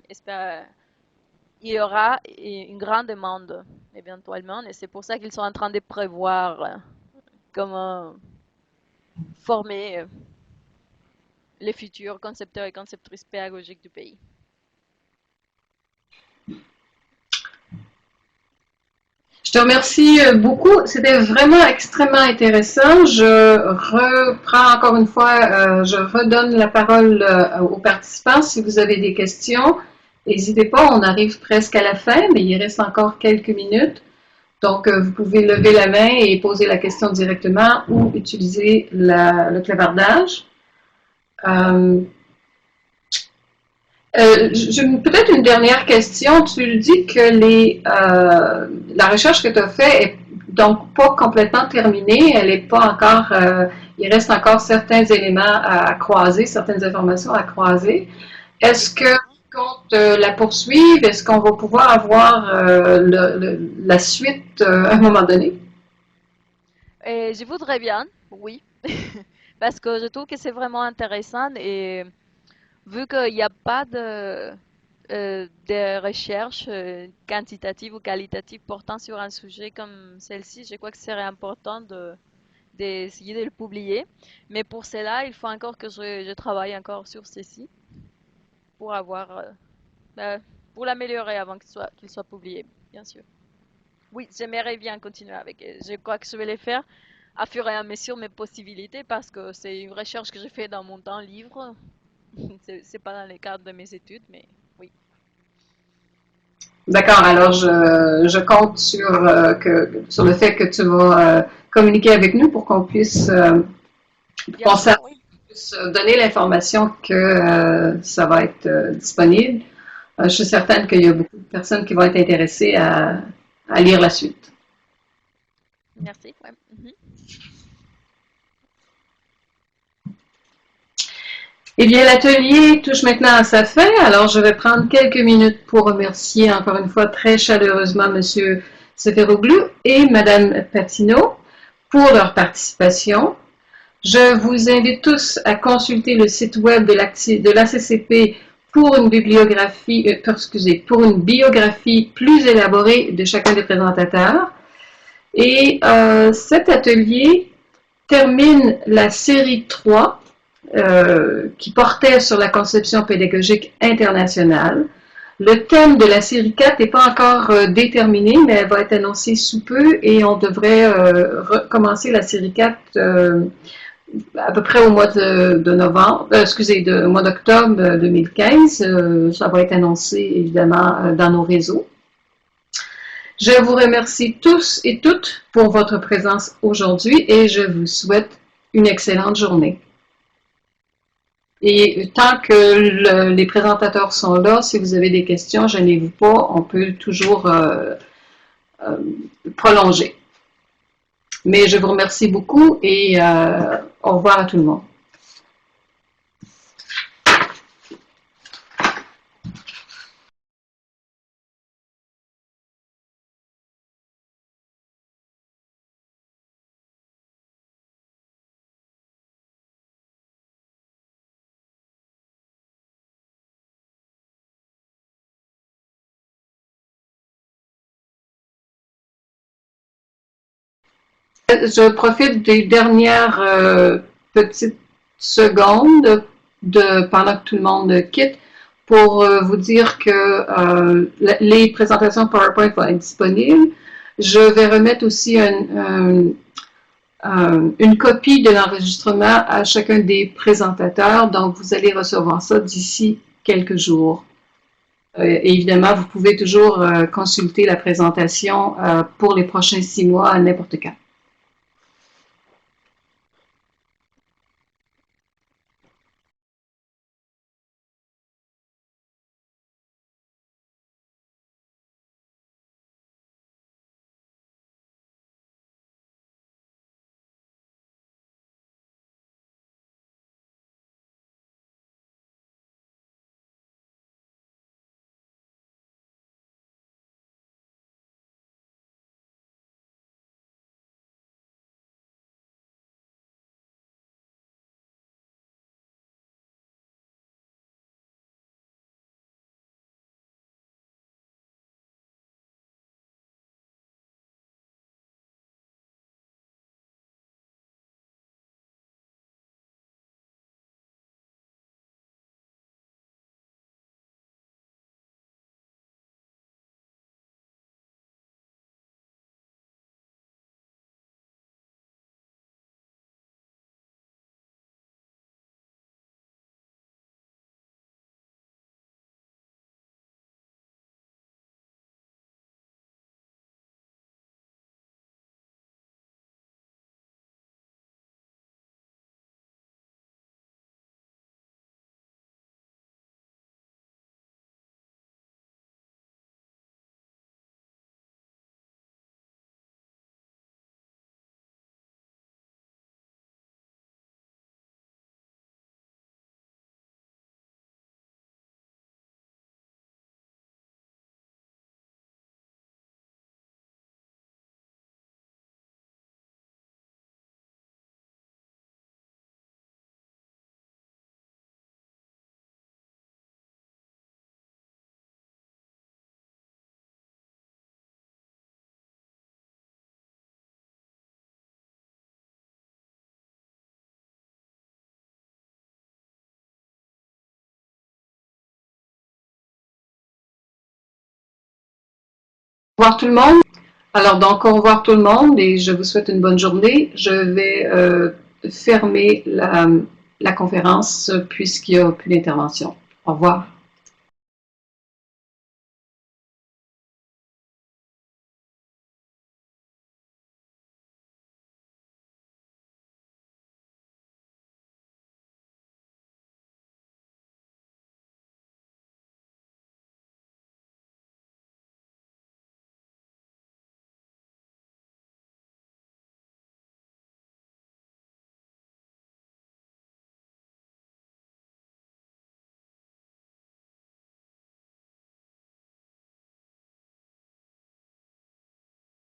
il y aura une grande demande éventuellement, et c'est pour ça qu'ils sont en train de prévoir comment former les futurs concepteurs et conceptrices pédagogiques du pays. Je te remercie beaucoup. C'était vraiment extrêmement intéressant. Je reprends encore une fois, je redonne la parole aux participants. Si vous avez des questions, n'hésitez pas. On arrive presque à la fin, mais il reste encore quelques minutes. Donc, vous pouvez lever la main et poser la question directement ou utiliser le clavardage. Euh, Peut-être une dernière question. Tu dis que la recherche que tu as faite est donc pas complètement terminée. Elle est pas encore. Il reste encore certains éléments à croiser, certaines informations à croiser. Est-ce que tu comptes la poursuivre? Est-ce qu'on va pouvoir avoir la suite à un moment donné? Et je voudrais bien, oui, parce que je trouve que c'est vraiment intéressant et vu qu'il n'y a pas des recherches quantitatives ou qualitatives portant sur un sujet comme celle-ci, je crois que ce serait important d'essayer de le publier. Mais pour cela, il faut encore que je travaille encore sur ceci pour avoir, pour l'améliorer avant qu'il soit publié, bien sûr. Oui, j'aimerais bien continuer avec. Je crois que je vais le faire à fur et à mesure mes possibilités parce que c'est une recherche que j'ai fait dans mon temps libre. C'est pas dans le cadre de mes études, mais oui. D'accord, alors je compte sur le fait que tu vas communiquer avec nous pour qu'on puisse Bien penser à sûr, oui. donner l'information que ça va être disponible. Je suis certaine qu'il y a beaucoup de personnes qui vont être intéressées à lire la suite. Merci. Ouais. Mhm. Eh bien, l'atelier touche maintenant à sa fin, alors je vais prendre quelques minutes pour remercier encore une fois très chaleureusement Monsieur Seferoglou et Madame Patineau pour leur participation. Je vous invite tous à consulter le site web de l'ACCP pour une pour une biographie plus élaborée de chacun des présentateurs. Et cet atelier termine la série 3 qui portait sur la conception pédagogique internationale. Le thème de la série 4 n'est pas encore déterminé, mais elle va être annoncée sous peu et on devrait recommencer la série 4 à peu près au mois de novembre, de mois d'octobre 2015. Ça va être annoncé évidemment dans nos réseaux. Je vous remercie tous et toutes pour votre présence aujourd'hui et je vous souhaite une excellente journée. Et tant que les présentateurs sont là, si vous avez des questions, gênez-vous pas, on peut toujours prolonger. Mais je vous remercie beaucoup et au revoir à tout le monde. Je profite des dernières petites secondes pendant que tout le monde quitte pour vous dire que les présentations PowerPoint vont être disponibles. Je vais remettre aussi une copie de l'enregistrement à chacun des présentateurs, donc vous allez recevoir ça d'ici quelques jours. Et évidemment, vous pouvez toujours consulter la présentation pour les prochains 6 mois à n'importe quand. revoir tout le monde. Alors, donc, au revoir tout le monde et je vous souhaite une bonne journée. Je vais fermer la conférence puisqu'il n'y a plus d'intervention. Au revoir.